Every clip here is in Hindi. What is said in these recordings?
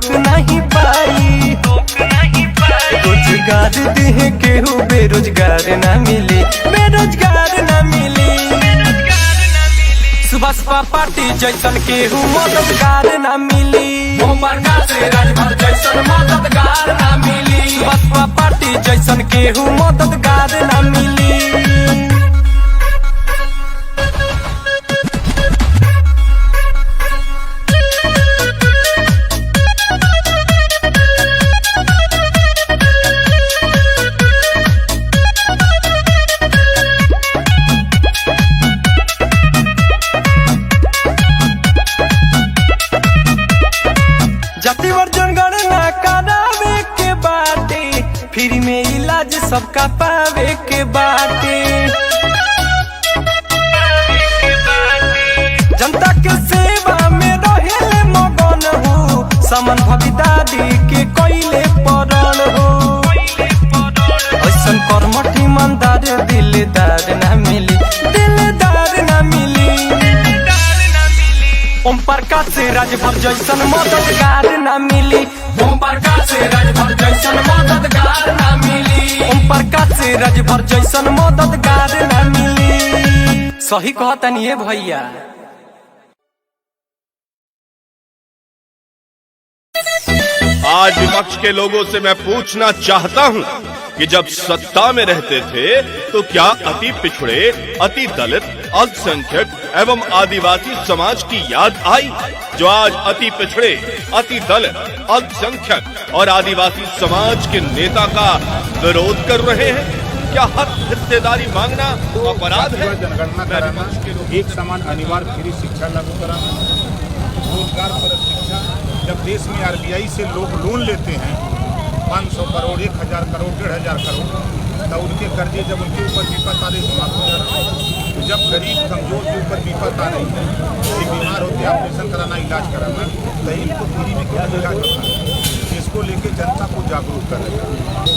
रोक नहीं पाई। रोजगार दे केहू बेरोजगार ना मिली, बेरोजगार ना मिली। सुबह पार्टी जैसन केहू मददगार ना मिली, ओम प्रकाश राजभर जैसन मददगार ना मिली। सुबह पार्टी जैसन केहू मददगार ना मिली। जातिवार जनगणना करावे के बाटे, फ्री में इलाज सबका पावे के बाटे। जनता के सेवा में रहेले मगन हो, समन भविदारी के कोइले पड़ल हो। ऐसन कर्मठ ईमानदार दिलदार ना मिली, दिलदार ना मिली। ओम प्रकाश राजभर जैसन मददगार ना मिली, ओम प्रकाश राजभर जैसन मददगार ना मिली। ओम प्रकाश राजभर जैसन मददगार ना मिली। सही कहतनी है भैया। आज विपक्ष के लोगों से मैं पूछना चाहता हूं कि जब सत्ता में रहते थे तो क्या अति पिछड़े, अति दलित, अल्पसंख्यक एवं आदिवासी समाज की याद आई, जो आज अति पिछड़े, अति दलित, अल्पसंख्यक और आदिवासी समाज के नेता का विरोध कर रहे हैं? क्या हक हिस्सेदारी मांगना अपराध है? जनगणना कराना, एक समान अनिवार्य फ्री शिक्षा लागू कराना, रोजगार परक शिक्षा। जब देश में RBI से लोग लोन लेते हैं 500 करोड़, 1000 करोड़, 1500 करोड़, तो उनके कर्जे जब उनके ऊपर विपत आ रही समाप्त हो जा रहा है। तो जब गरीब कमजोर के ऊपर विपत आ रही है, ये बीमार होते ऑपरेशन कराना, इलाज कराना, तो इनको फ्री में क्या इलाज होता है? इसको लेके जनता को जागरूक कर रहे हैं,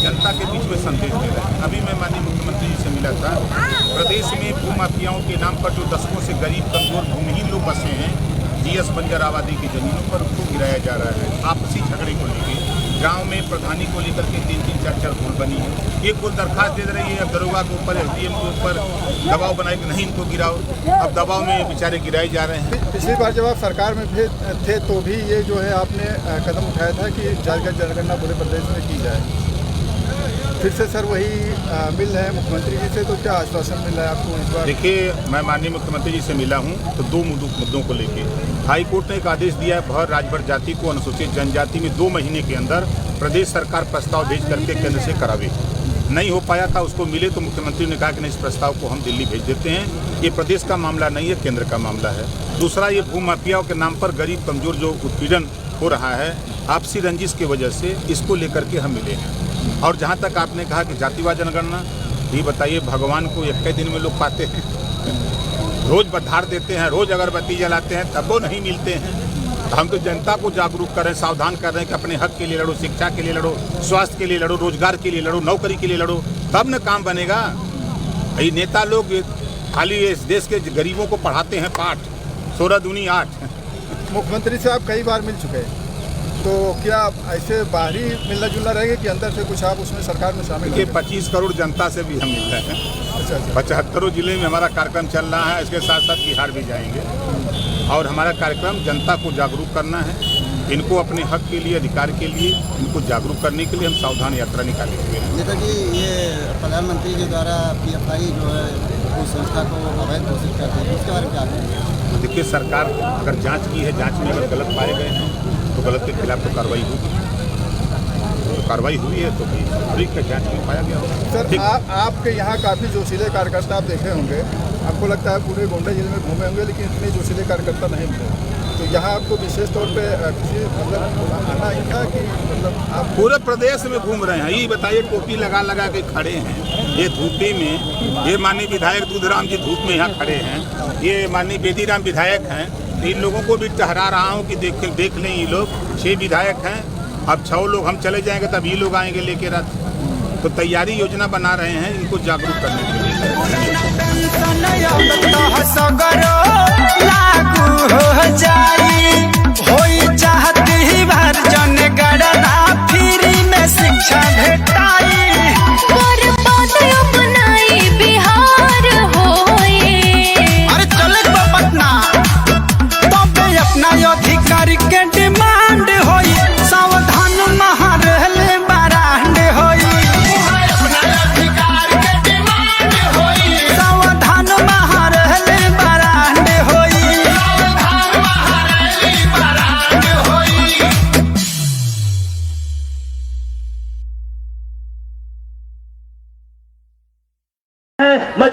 जनता के बीच में संदेश दे रहे हैं। अभी मैं माननीय मुख्यमंत्री जी से मिला था। प्रदेश में भूमाफियाओं के नाम पर जो दशकों से गरीब कमजोर भूमिहीन लोग बसे हैं, GS बंजर आबादी की जमीनों पर उनको गिराया जा रहा है। आपसी झगड़े को लेकर गांव में प्रधानी को लेकर के 3-3, 4-4 गोल बनी है। एक गोल दरखास्त दे रही है, अब दरोगा के ऊपर, SDM के ऊपर दबाव बनाए कि नहीं इनको गिराओ। अब दबाव में बेचारे गिराए जा रहे हैं। पिछली बार जब आप सरकार में थे तो भी ये जो है आपने कदम उठाया था कि जातिगत जनगणना पूरे प्रदेश में की जाए। फिर से सर वही मिल रहे हैं मुख्यमंत्री जी से, तो क्या आश्वासन मिल रहा है आपको इस बार? देखिए, मैं माननीय मुख्यमंत्री जी से मिला हूं तो 2 मुद्दों को लेके हाई कोर्ट ने एक आदेश दिया है, भर राजभर जाति को अनुसूचित जनजाति में 2 महीने के अंदर प्रदेश सरकार प्रस्ताव भेज करके केंद्र से करावे। नहीं हो पाया था, उसको मिले तो मुख्यमंत्री ने कहा कि नहीं, इस प्रस्ताव को हम दिल्ली भेज देते हैं। ये प्रदेश का मामला नहीं है, केंद्र का मामला है। दूसरा, ये भूमाफियाओं के नाम पर गरीब कमजोर जो उत्पीड़न हो रहा है आपसी रंजिश की वजह से, इसको लेकर के हम मिले हैं। और जहाँ तक आपने कहा कि जातिवार जनगणना, ये बताइए, भगवान को 1 दिन में लोग पाते हैं? रोज बधार देते हैं, रोज अगरबत्ती जलाते हैं, तब वो नहीं मिलते हैं। हम तो जनता को जागरूक कर रहे हैं, सावधान कर रहे हैं कि अपने हक के लिए लड़ो, शिक्षा के लिए लड़ो, स्वास्थ्य के लिए लड़ो, रोजगार के लिए लड़ो, नौकरी के लिए लड़ो, तब न काम बनेगा। ये नेता लोग खाली इस देश के गरीबों को पढ़ाते हैं पाठ, 16 दूनी 8। मुख्यमंत्री से आप कई बार मिल चुके हैं, तो क्या ऐसे बाहरी मिलना जुलना रहेगा कि अंदर से कुछ आप उसमें सरकार में शामिल? देखिए, 25 करोड़ जनता से भी हम मिल रहे हैं। अच्छा, 75 जिले में हमारा कार्यक्रम चल रहा है। इसके साथ साथ बिहार भी जाएंगे और हमारा कार्यक्रम जनता को जागरूक करना है। इनको अपने हक के लिए, अधिकार के लिए इनको जागरूक करने के लिए हम सावधान यात्रा निकाले हुए हैं। नेता जी, ये प्रधानमंत्री के द्वारा PFI जो है उस संस्था को अवैध घोषित करते हैं, उसके बारे में क्या करेंगे? देखिए, सरकार अगर जांच की है, जांच में अगर गलत पाए गए हैं तो गलत के खिलाफ तो कार्रवाई होगी। तो कार्रवाई हुई है तो भी का जांच में पाया गया होगा। सर, आपके यहाँ काफ़ी जोशीले कार्यकर्ता आप देखे होंगे, हमको लगता है पूरे गोंडा जिले में घूमे होंगे, लेकिन इतने जोशीले कार्यकर्ता नहीं मिले। तो यहाँ आपको विशेष तौर पे किसी मतलब आना ही था कि मतलब आप पूरे प्रदेश में घूम रहे हैं? ये बताइए, टोपी लगा लगा के खड़े हैं ये धूपी में। ये माननीय विधायक दूधराम जी धूप में यहाँ खड़े हैं, ये माननीय बेदीराम विधायक हैं। इन लोगों को भी टहरा रहा हूँ कि देख लें, ये लोग 6 विधायक हैं, अब 6 लोग हम चले जाएंगे तब ये लोग आएंगे लेके रथ। तो तैयारी योजना बना रहे हैं इनको जागरूक करने के लिए।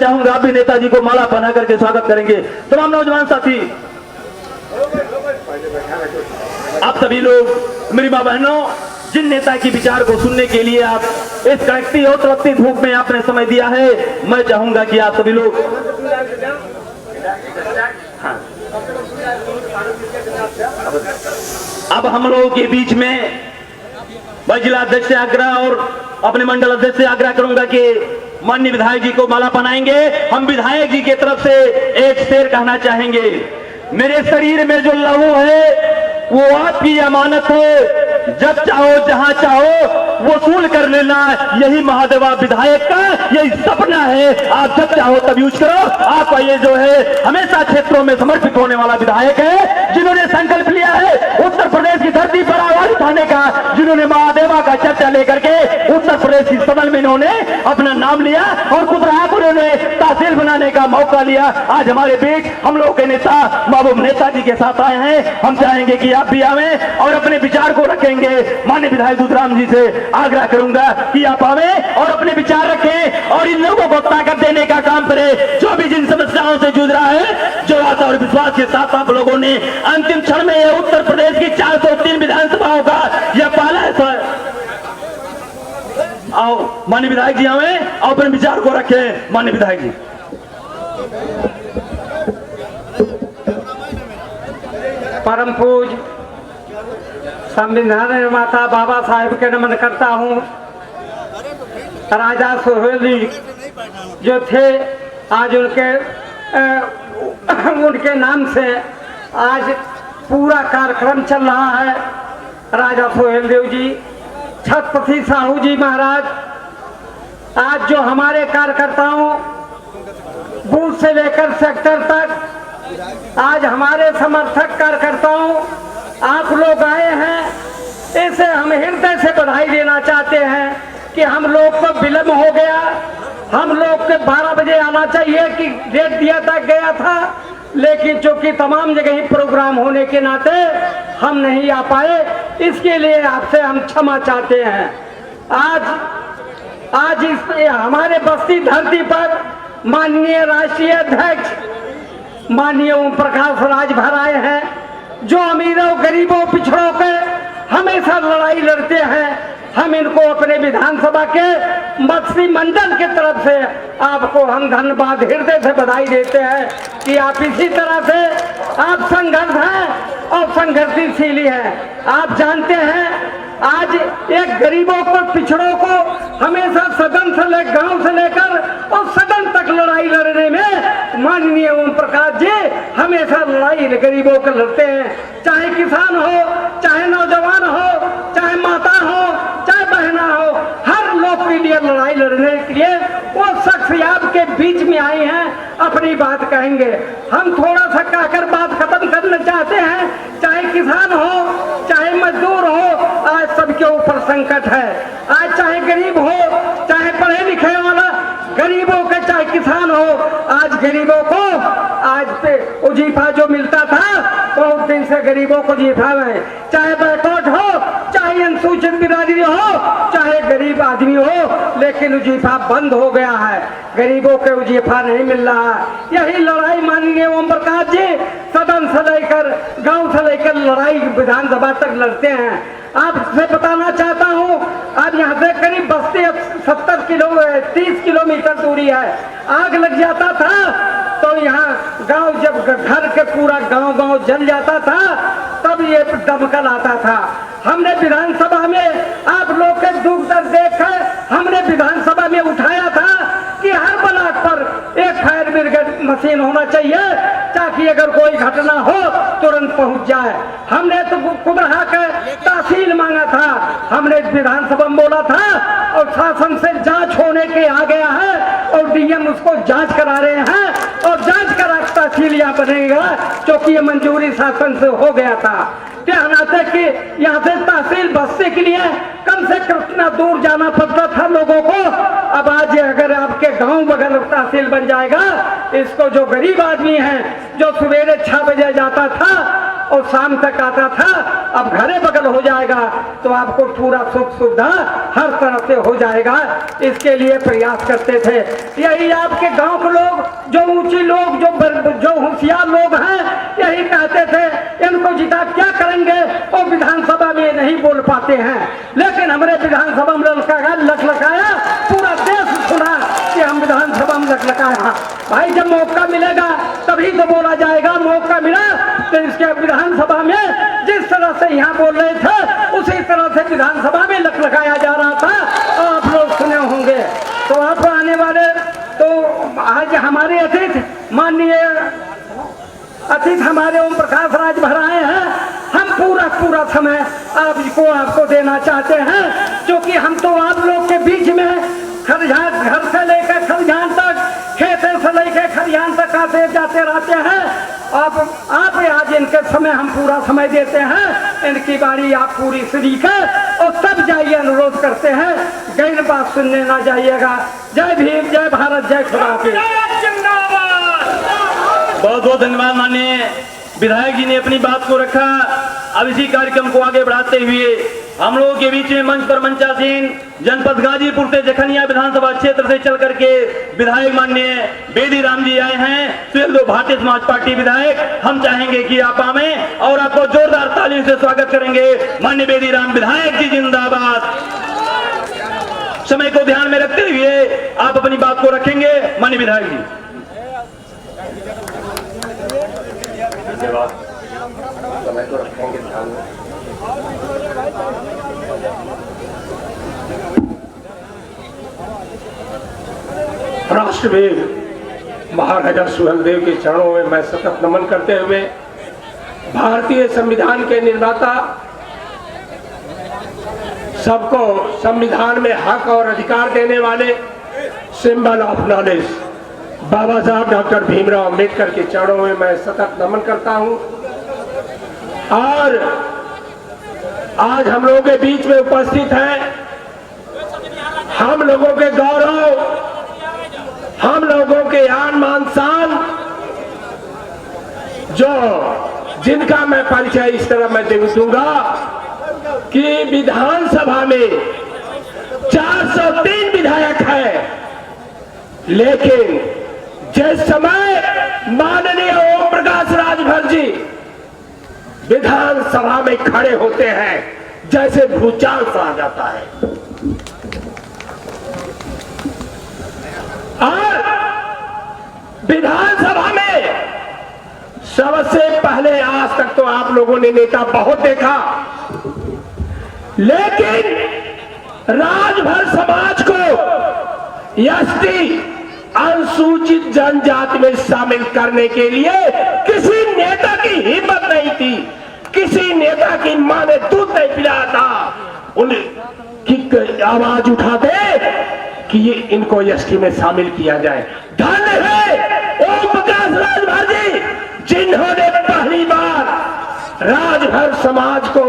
चाहूंगा आप भी नेताजी को माला पहना करके स्वागत करेंगे। तमाम नौजवान साथी, आप सभी लोग, मेरी मां बहनों, जिन नेता की विचार को सुनने के लिए आप इस कड़कती और तड़पती धूप में आपने समय दिया है, मैं चाहूंगा कि आप सभी लोग अब हम लोगों के बीच में मैं जिला अध्यक्ष से आग्रह और अपने मंडल अध्यक्ष से आग्रह करूंगा कि माननीय विधायक जी को माला पहनाएंगे। हम विधायक जी की तरफ से एक शेर कहना चाहेंगे। मेरे शरीर में जो लहू है वो आपकी अमानत है, जब चाहो जहां चाहो वसूल कर लेना, यही महादेवा विधायक का यही सपना है। आप जब चाहो तब यूज करो। आपका ये जो है हमेशा क्षेत्रों में समर्पित होने वाला विधायक है, जिन्होंने संकल्प लिया है उत्तर प्रदेश की धरती पर आवाज उठाने का, जिन्होंने महादेवा का चर्चा लेकर के उत्तर प्रदेश की सदन में इन्होंने अपना नाम लिया और कुतराहा को उन्होंने तहसील बनाने का मौका लिया। आज हमारे बीच हम लोग के नेता महबूब नेताजी के साथ आए हैं। हम चाहेंगे कि आप भी आवे और अपने विचार को रखेंगे। माननीय विधायक दूधराम जी से आग्रह करूंगा कि आप आवे और अपने विचार रखें और इन लोगों को ताकत देने का काम करें, जो भी जिन समस्याओं से जूझ रहा है। जो आशा और विश्वास के साथ आप लोगों ने अंतिम क्षण में यह उत्तर प्रदेश की 403 विधानसभाओं का यह पहला आओ माननीय विधायक जी आवे और अपने विचार को रखें। माननीय विधायक जी, परम पूज संविधान निर्माता बाबा साहेब के नमन करता हूँ। राजा सोहेल जो थे, आज उनके नाम से आज पूरा कार्यक्रम चल रहा है। राजा सोहेल देव जी, छत्रपति साहू जी महाराज, आज जो हमारे कार्यकर्ताओं बूथ से लेकर सेक्टर तक, आज हमारे समर्थक कार्यकर्ताओं आप लोग आए हैं, इसे हम हृदय से बधाई देना चाहते हैं कि हम लोग को विलम्ब हो गया। हम लोग के 12 बजे आना चाहिए कि डेट दिया तक गया था, लेकिन चूंकि तमाम जगह ही प्रोग्राम होने के नाते हम नहीं आ पाए, इसके लिए आपसे हम क्षमा चाहते हैं। आज इस हमारे बस्ती धरती पर माननीय राष्ट्रीय अध्यक्ष माननीय ओम प्रकाश राजभर आए हैं, जो अमीरों गरीबों पिछड़ों के हमेशा लड़ाई लड़ते हैं। हम इनको अपने विधानसभा के मत्स्य मंडल की तरफ से आपको हम धन्यवाद हृदय से बधाई देते हैं कि आप इसी तरह से आप संघर्ष हैं और संघर्षशील हैं। आप जानते हैं आज एक गरीबों को पिछड़ों को हमेशा सदन से गांव से लेकर और सदन तक लड़ाई लड़ने में माननीय ओम प्रकाश जी हमेशा लड़ाई गरीबों को लड़ते हैं। चाहे किसान हो, चाहे नौजवान हो, चाहे माता हो, चाहे बहना हो, हर लोग के लिए लड़ाई लड़ने के लिए वो शख्स आपके बीच में आए हैं, अपनी बात कहेंगे। हम थोड़ा सा कहकर बात खत्म करना चाहते हैं। चाहे किसान हो, चाहे मजदूर हो, आज सबके ऊपर संकट है। आज चाहे गरीब हो, चाहे पढ़े लिखे वाला, गरीबों के चाहे किसान हो, आज गरीबों को आज पे उजीफा जो मिलता था बहुत दिन से गरीबों को जीफा है। चाहे बैकवर्ड हो, चाहे अनुसूचित बिरादरी हो, चाहे गरीब आदमी हो, लेकिन उजीफा बंद हो गया है। गरीबों के उजीफा नहीं मिल रहा है। यही लड़ाई माननीय ओम प्रकाश जी सदन से लेकर गांव से लेकर लड़ाई विधानसभा तक लड़ते हैं। आपसे बताना चाहता हूँ, अब यहाँ से करीब बस्ती 30 किलोमीटर दूरी है। आग लग जाता था तो यहाँ गांव जब घर के पूरा गांव जल जाता था तब ये दमकल आता था। हमने विधानसभा में आप लोग के दुख दर्द देखकर हमने विधानसभा में उठाया था कि हर ब्लॉक पर एक फायर ब्रिगेड मशीन होना चाहिए ताकि अगर कोई घटना हो तुरंत पहुंच जाए। हमने तो कुबरहा के तहसील मांगा था, हमने विधानसभा में बोला था और शासन से जांच होने के आ गया है और डीएम उसको जांच करा रहे हैं और जांच करा तहसील यहाँ बनेगा, क्योंकि ये मंजूरी शासन से हो गया था। क्या नाते कि यहाँ से तहसील बस्ती के लिए कम से कम कितना दूर जाना पड़ता था लोगों को। अब आज अगर आपके गांव बगल तहसील बन जाएगा, इसको जो गरीब आदमी हैं जो सवेरे 6 बजे जाता था और शाम तक आता था, अब घरे बगल हो जाएगा तो आपको पूरा सुख सुविधा हर तरह से हो जाएगा। इसके लिए प्रयास करते थे। यही आपके गांव के लोग, जो ऊंची लोग, जो होशियार लोग हैं, यही कहते थे इनको जिता क्या करेंगे, वो विधानसभा में नहीं बोल पाते हैं। लेकिन हमारे विधानसभा में लखलखाया, पूरा देश सुना कि हम विधानसभा में लखलखाया। भाई जब मौका मिलेगा तभी तो बोला जाएगा। मौका मिला तो इसके विधानसभा में जिस तरह से यहाँ बोल रहे थे उसी तरह से विधानसभा में लखलखाया जा रहा था, आप लोग सुने होंगे। तो आप आने वाले, तो आज हमारे अतिथि माननीय अतिथि हमारे ओम प्रकाश राजभर आए हैं। हम पूरा समय आपको देना चाहते हैं, क्योंकि हम तो आप लोग के बीच में घर से लेकर खलिहान तक, खेत से लेकर खलिहान तक आते जाते रहते हैं। आप आज इनके समय हम पूरा समय देते हैं, इनकी बारी आप पूरी सुनी कर और तब जाइए, अनुरोध करते हैं। गैर बात सुनने ना जाइएगा। जय भीम, जय भारत, जय खुदा हाफिज। बहुत बहुत धन्यवाद। माननीय विधायक जी ने अपनी बात को रखा। अब इसी कार्यक्रम को आगे बढ़ाते हुए हम लोगों के बीच में मंच पर मंचासीन जनपद गाजीपुर से जखनिया विधानसभा क्षेत्र से चल करके विधायक माननीय बेदी राम जी आए हैं, स्वेल्दो भारतीय समाज पार्टी विधायक। हम चाहेंगे कि आप आए और आपको जोरदार तालियों से स्वागत करेंगे। माननीय बेदी राम विधायक जी जिंदाबाद। समय को ध्यान में रखते हुए आप अपनी बात को रखेंगे माननीय विधायक जी। समय को रखेंगे ध्यान में। राष्ट्रवीर महाराजा सुहेलदेव के चरणों में मैं सतत नमन करते हुए भारतीय संविधान के निर्माता, सबको संविधान में हक और अधिकार देने वाले, सिंबल ऑफ नॉलेज बाबा साहब डॉक्टर भीमराव अम्बेडकर के चरणों में मैं सतत नमन करता हूं। और आज हम लोगों के बीच में उपस्थित हैं हम लोगों के गौरव, हम लोगों के आन मान शान, जो जिनका मैं परिचय इस तरह मैं दूंगा कि विधानसभा में 403 विधायक है, लेकिन जिस समय माननीय ओम प्रकाश राजभर जी विधानसभा में खड़े होते हैं, जैसे भूचाल सा आ जाता है। और विधानसभा में सबसे पहले, आज तक तो आप लोगों ने नेता बहुत देखा, लेकिन राजभर समाज को एसटी अनुसूचित जनजाति में शामिल करने के लिए किसी नेता की हिम्मत नहीं थी, किसी नेता की मां ने दूध नहीं पिलाया था। उनकी आवाज उठा दे कि ये इनको एसटी में शामिल किया जाए। धन्य है ओम प्रकाश राजभर जी, जिन्होंने पहली बार राजभर समाज को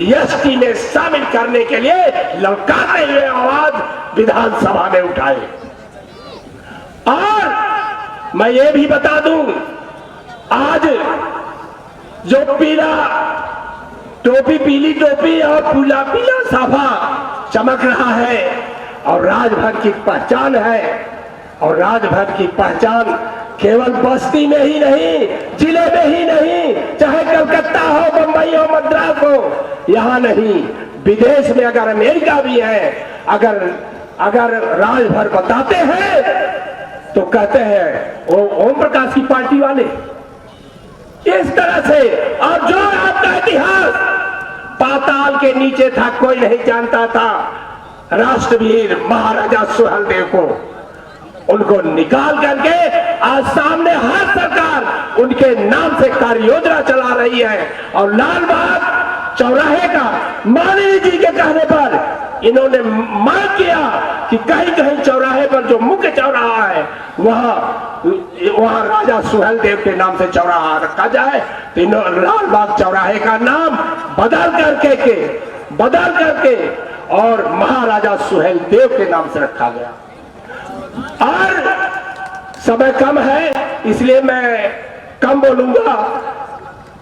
एसटी में शामिल करने के लिए ललकारते हुए आवाज विधानसभा में उठाए। और मैं ये भी बता दूं, आज जो पीला टोपी, पीली टोपी और पीला साफा चमक रहा है और राजभर की पहचान है, और राजभर की पहचान केवल बस्ती में ही नहीं, जिले में ही नहीं, चाहे कलकत्ता हो, बंबई हो, मद्रास हो, यहाँ नहीं, विदेश में अगर अमेरिका भी है, अगर राजभर बताते हैं तो कहते हैं वो ओम प्रकाश की पार्टी वाले। इस तरह से, और जो आपका इतिहास पाताल के नीचे था, कोई नहीं जानता था, राष्ट्रवीर महाराजा सुहेलदेव को, उनको निकाल करके आज सामने हर सरकार उनके नाम से कार्य योजना चला रही है। और लाल बाग चौराहे का माननीय जी के कहने पर इन्होंने मांग किया कि कहीं कहीं चौराहे पर जो मुख्य चौराहा है वहाँ राजा सुहेल देव के नाम से चौराहा रखा जाए। तो इन्होंने लालबाग चौराहे का नाम बदल करके और महाराजा सुहेल देव के नाम से रखा गया। और समय कम है इसलिए मैं कम बोलूंगा।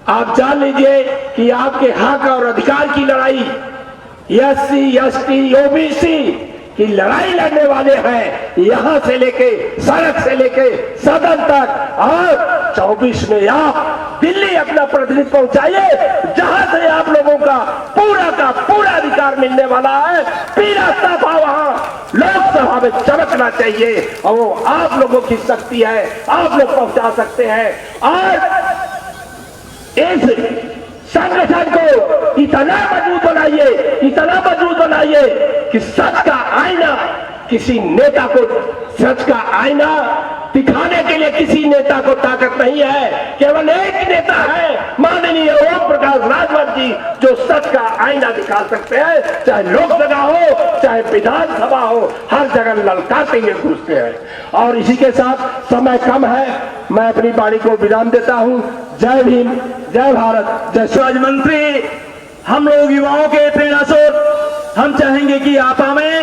आप जान लीजिए कि आपके हक और अधिकार की लड़ाई SC ST OBC की लड़ाई लड़ने वाले हैं, यहां से लेके सड़क से लेके सदन तक। और 24 में आप दिल्ली अपना प्रतिनिधि पहुंचाइए जहां से आप लोगों का पूरा अधिकार मिलने वाला है। पीला साफा वहां लोकसभा में चमकना चाहिए और वो आप लोगों की शक्ति है, आप लोग पहुंचा सकते हैं। और इस संगठन को इतना मजबूत बनाइए कि सच का आईना किसी नेता को, सच का आईना दिखाने के लिए किसी नेता को ताकत नहीं है। केवल एक नेता है माननीय ओम प्रकाश राजभर जी जो सच का आईना दिखा सकते हैं। चाहे लोकसभा हो चाहे विधानसभा हो, हर जगह ललकारते हुए घुसते हैं। और इसी के साथ समय कम है, मैं अपनी बाणी को विराम देता हूं। जय भीम, जय भारत, जय स्वराज मंत्री, हम लोग युवाओं के प्रेरणा स्रोत, हम चाहेंगे कि आप आए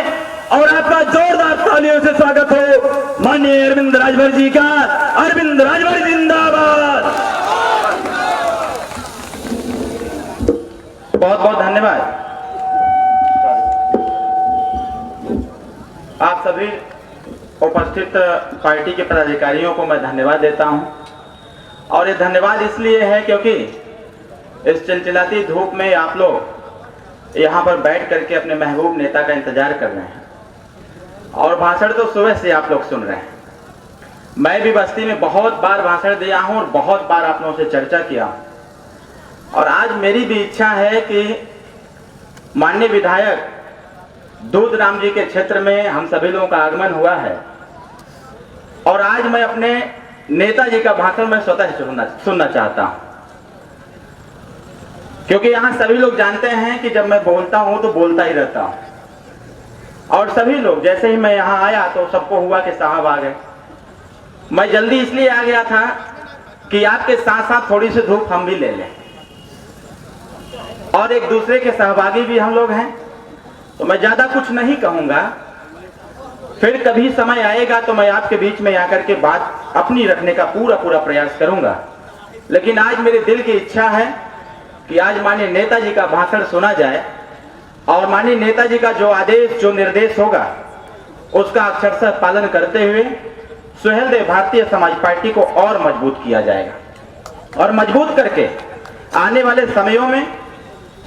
और आपका जोरदार तालियों से स्वागत हो माननीय अरविंद राजभर जी का। अरविंद राजभर जिंदाबाद। बहुत बहुत धन्यवाद। आप सभी उपस्थित पार्टी के पदाधिकारियों को मैं धन्यवाद देता हूं। और ये धन्यवाद इसलिए है क्योंकि इस चिलचिलाती धूप में आप लोग यहाँ पर बैठ करके अपने महबूब नेता का इंतजार कर रहे हैं और भाषण तो सुबह से आप लोग सुन रहे हैं। मैं भी बस्ती में बहुत बार भाषण दिया हूँ और बहुत बार आप लोगों से चर्चा किया हूँ। और आज मेरी भी इच्छा है कि माननीय विधायक दूध राम जी के क्षेत्र में हम सभी लोगों का आगमन हुआ है और आज मैं अपने नेताजी का भाषण मैं स्वतः सुनना चाहता हूं, क्योंकि यहां सभी लोग जानते हैं कि जब मैं बोलता हूं तो बोलता ही रहता हूं। और सभी लोग जैसे ही मैं यहां आया तो सबको हुआ कि साहब आ गए। मैं जल्दी इसलिए आ गया था कि आपके साथ साथ थोड़ी सी धूप हम भी ले लें और एक दूसरे के सहभागी भी हम लोग हैं। तो मैं ज्यादा कुछ नहीं कहूंगा, फिर कभी समय आएगा तो मैं आपके बीच में आकर के बात अपनी रखने का पूरा प्रयास करूंगा। लेकिन आज मेरे दिल की इच्छा है कि आज माननीय नेताजी का भाषण सुना जाए और माननीय नेताजी का जो आदेश जो निर्देश होगा उसका अक्षरशः पालन करते हुए सुहेल देव भारतीय समाज पार्टी को और मजबूत किया जाएगा। और मजबूत करके आने वाले समयों में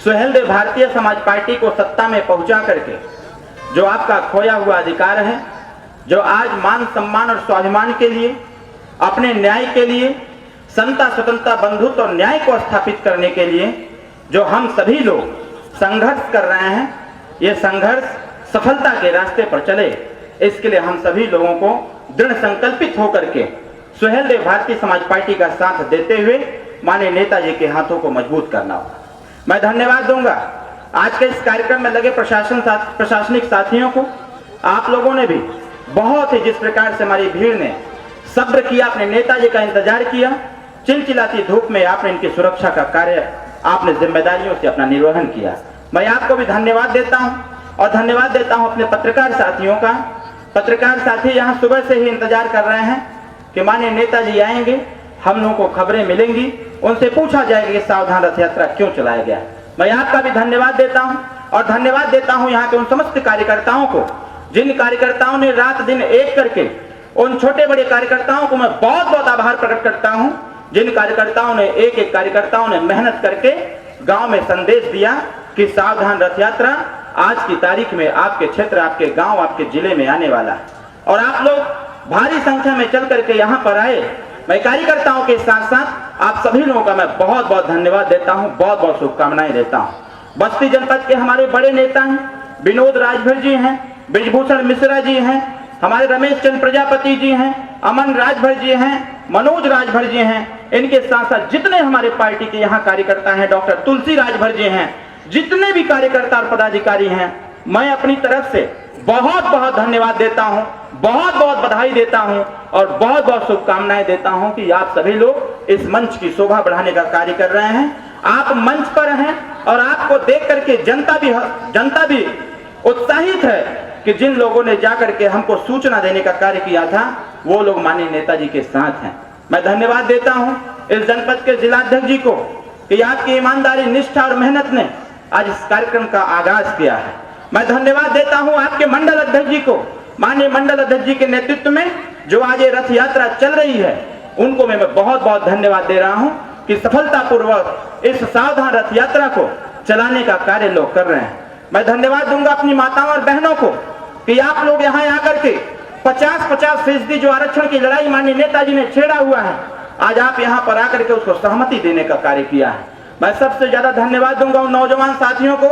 सुहेल देव भारतीय समाज पार्टी को सत्ता में पहुंचा करके जो आपका खोया हुआ अधिकार है, जो आज मान सम्मान और स्वाभिमान के लिए, अपने न्याय के लिए, समता स्वतंत्रता बंधुत्व और न्याय को स्थापित करने के लिए जो हम सभी लोग संघर्ष कर रहे हैं, ये संघर्ष सफलता के रास्ते पर चले, इसके लिए हम सभी लोगों को दृढ़ संकल्पित होकर के सुहेल देव भारतीय समाज पार्टी का साथ देते हुए माननीय नेताजी के हाथों को मजबूत करना होगा। मैं धन्यवाद दूंगा आज के इस कार्यक्रम में लगे प्रशासनिक साथियों को। आप लोगों ने भी बहुत ही जिस प्रकार से हमारी भीड़ ने सब्र किया, अपने नेताजी का इंतजार किया, चिलचिलाती धूप में आपने इनकी सुरक्षा का कार्य, आपने जिम्मेदारियों से अपना निर्वहन किया। मैं आपको भी धन्यवाद देता हूं और धन्यवाद देता हूं अपने पत्रकार साथियों का। पत्रकार साथी यहाँ सुबह से ही इंतजार कर रहे हैं कि माननीय नेताजी आएंगे, हम लोगों को खबरें मिलेंगी, उनसे पूछा जाएगा कि सावधान रथ यात्रा क्यों चलाया गया। मैं आपका भी धन्यवाद देता हूं और धन्यवाद देता हूं यहाँ के उन समस्त कार्यकर्ताओं को, जिन कार्यकर्ताओं ने रात दिन एक करके, उन छोटे बड़े कार्यकर्ताओं को मैं बहुत बहुत आभार प्रकट करता हूं, जिन कार्यकर्ताओं ने एक कार्यकर्ताओं ने मेहनत करके गांव में संदेश दिया कि सावधान रथ यात्रा आज की तारीख में आपके क्षेत्र, आपके गांव, आपके जिले में आने वाला है। और आप लोग भारी संख्या में चल करके यहाँ पर आए। मैं कार्यकर्ताओं के साथ साथ आप सभी लोगों का मैं बहुत बहुत धन्यवाद देता हूं, बहुत बहुत शुभकामनाएं देता हूं। बस्ती जनपद के हमारे बड़े नेता हैं, विनोद राजभर जी हैं, ब्रिजभूषण मिश्रा जी हैं, हमारे रमेश चंद्र प्रजापति जी हैं, अमन राजभर जी हैं, मनोज राजभर जी हैं। इनके साथ साथ जितने हमारे पार्टी के यहाँ कार्यकर्ता हैं, डॉक्टर तुलसी राजभर जी हैं, जितने भी कार्यकर्ता और पदाधिकारी हैं, मैं अपनी तरफ से बहुत बहुत धन्यवाद देता हूं, बहुत बहुत बधाई देता हूं और बहुत बहुत शुभकामनाएं देता हूं कि आप सभी लोग इस मंच की शोभा बढ़ाने का कार्य कर रहे हैं। आप मंच पर हैं और आपको देख करके जनता भी उत्साहित है कि जिन लोगों ने जाकर के हमको सूचना देने का कार्य किया था वो लोग माननीय नेताजी के साथ हैं। मैं धन्यवाद देता हूं इस जनपद के जिलाध्यक्ष जी को कि आपकी ईमानदारी, निष्ठा और मेहनत ने आज इस कार्यक्रम का आगाज किया है। मैं धन्यवाद देता हूं आपके मंडल अध्यक्ष जी को, माननीय मंडल अध्यक्ष जी के नेतृत्व में जो आज ये रथ यात्रा चल रही है, उनको मैं बहुत बहुत धन्यवाद दे रहा हूं कि सफलतापूर्वक इस सावधान रथ यात्रा को चलाने का कार्य लोग कर रहे हैं। मैं धन्यवाद दूंगा अपनी माताओं और बहनों को कि आप लोग यहाँ आकर के 50-50% जो आरक्षण की लड़ाई माननीय नेताजी ने छेड़ा हुआ है, आज आप यहाँ पर आकर के उसको सहमति देने का कार्य किया है। मैं सबसे ज्यादा धन्यवाद दूंगा उन नौजवान साथियों को,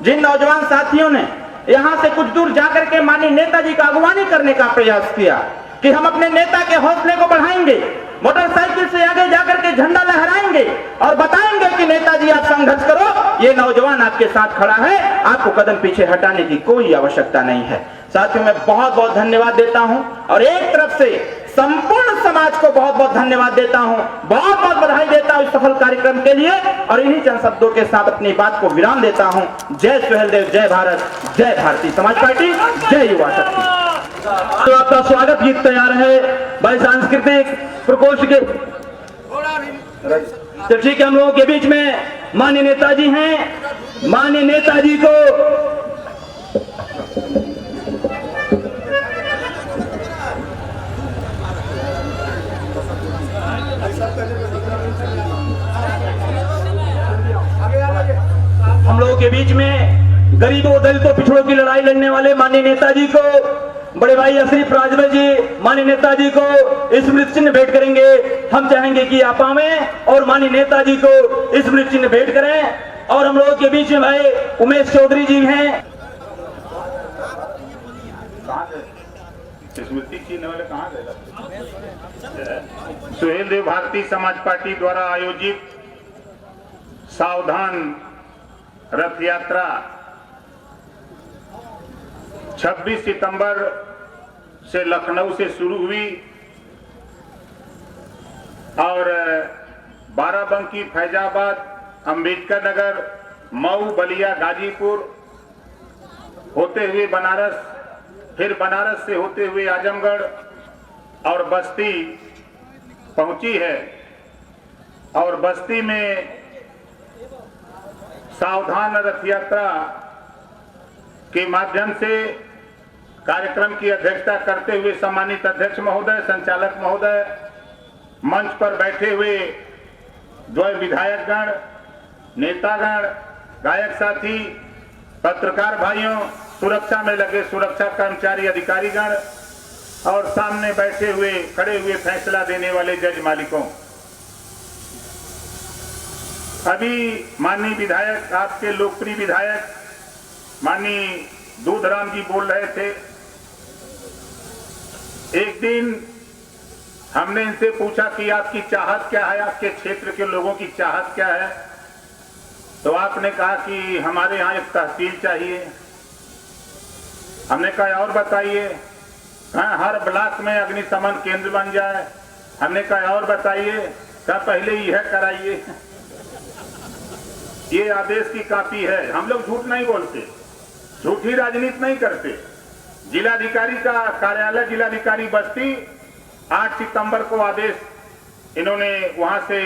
जिन नौजवान साथियों ने यहाँ से कुछ दूर जाकर के माननीय नेताजी का अगवानी करने का प्रयास किया कि हम अपने नेता के हौसले को बढ़ाएंगे, मोटरसाइकिल से आगे जाकर के झंडा लहराएंगे और बताएंगे कि नेताजी आप संघर्ष करो, ये नौजवान आपके साथ खड़ा है, आपको कदम पीछे हटाने की कोई आवश्यकता नहीं है। साथियों, मैं बहुत बहुत धन्यवाद देता हूं और एक तरफ से संपूर्ण समाज को बहुत बहुत धन्यवाद देता हूं, बहुत बहुत बधाई देता हूं इस सफल कार्यक्रम के लिए और इन्हीं चंद शब्दों के साथ अपनी बात को विराम देता हूं। जय सुहेलदेव, जय भारत, जय भारतीय समाज पार्टी, जय युवा शक्ति। तो आपका स्वागत गीत तैयार है भाई सांस्कृतिक प्रकोष्ठ के। तो ठीक है, हम लोगों के बीच में माननीय नेताजी हैं। माननीय नेताजी को हम लोगों के बीच में गरीबों, दलितों, पिछड़ों की लड़ाई लड़ने वाले माननीय नेताजी को बड़े भाई अशरीफ राजभर जी माननीय नेताजी को स्मृति चिन्ह भेंट करेंगे। हम चाहेंगे कि आप आवें और माननीय नेताजी को स्मृति चिन्ह भेंट करें। और हम लोगों के बीच में भाई उमेश चौधरी जी हैं। स्मृति चिन्ह वाले कहाँ गए? सुहेलदेव भारतीय समाज पार्टी द्वारा आयोजित सावधान रथ यात्रा 26 सितंबर से लखनऊ से शुरू हुई और बाराबंकी, फैजाबाद, अंबेडकर नगर, मऊ, बलिया, गाजीपुर होते हुए बनारस, फिर बनारस से होते हुए आजमगढ़ और बस्ती पहुंची है। और बस्ती में सावधान रथ यात्रा के माध्यम से कार्यक्रम की अध्यक्षता करते हुए सम्मानित अध्यक्ष महोदय, संचालक महोदय, मंच पर बैठे हुए द्वय विधायकगण, नेतागण, गायक साथी, पत्रकार भाइयों, सुरक्षा में लगे सुरक्षा कर्मचारी, अधिकारीगण और सामने बैठे हुए खड़े हुए फैसला देने वाले जज मालिकों। अभी माननीय विधायक, आपके लोकप्रिय विधायक माननीय दूधराम जी बोल रहे थे। एक दिन हमने इनसे पूछा कि आपकी चाहत क्या है, आपके क्षेत्र के लोगों की चाहत क्या है, तो आपने कहा कि हमारे यहाँ एक तहसील चाहिए। हमने कहा और बताइए। कहा हर ब्लॉक में अग्निशमन केंद्र बन जाए। हमने कहा और बताइए। कहा पहले यह कराइए। ये आदेश की कॉपी है। हम लोग झूठ नहीं बोलते, झूठी राजनीति नहीं करते। जिलाधिकारी का कार्यालय, जिलाधिकारी बस्ती 8 सितंबर को आदेश इन्होंने वहां से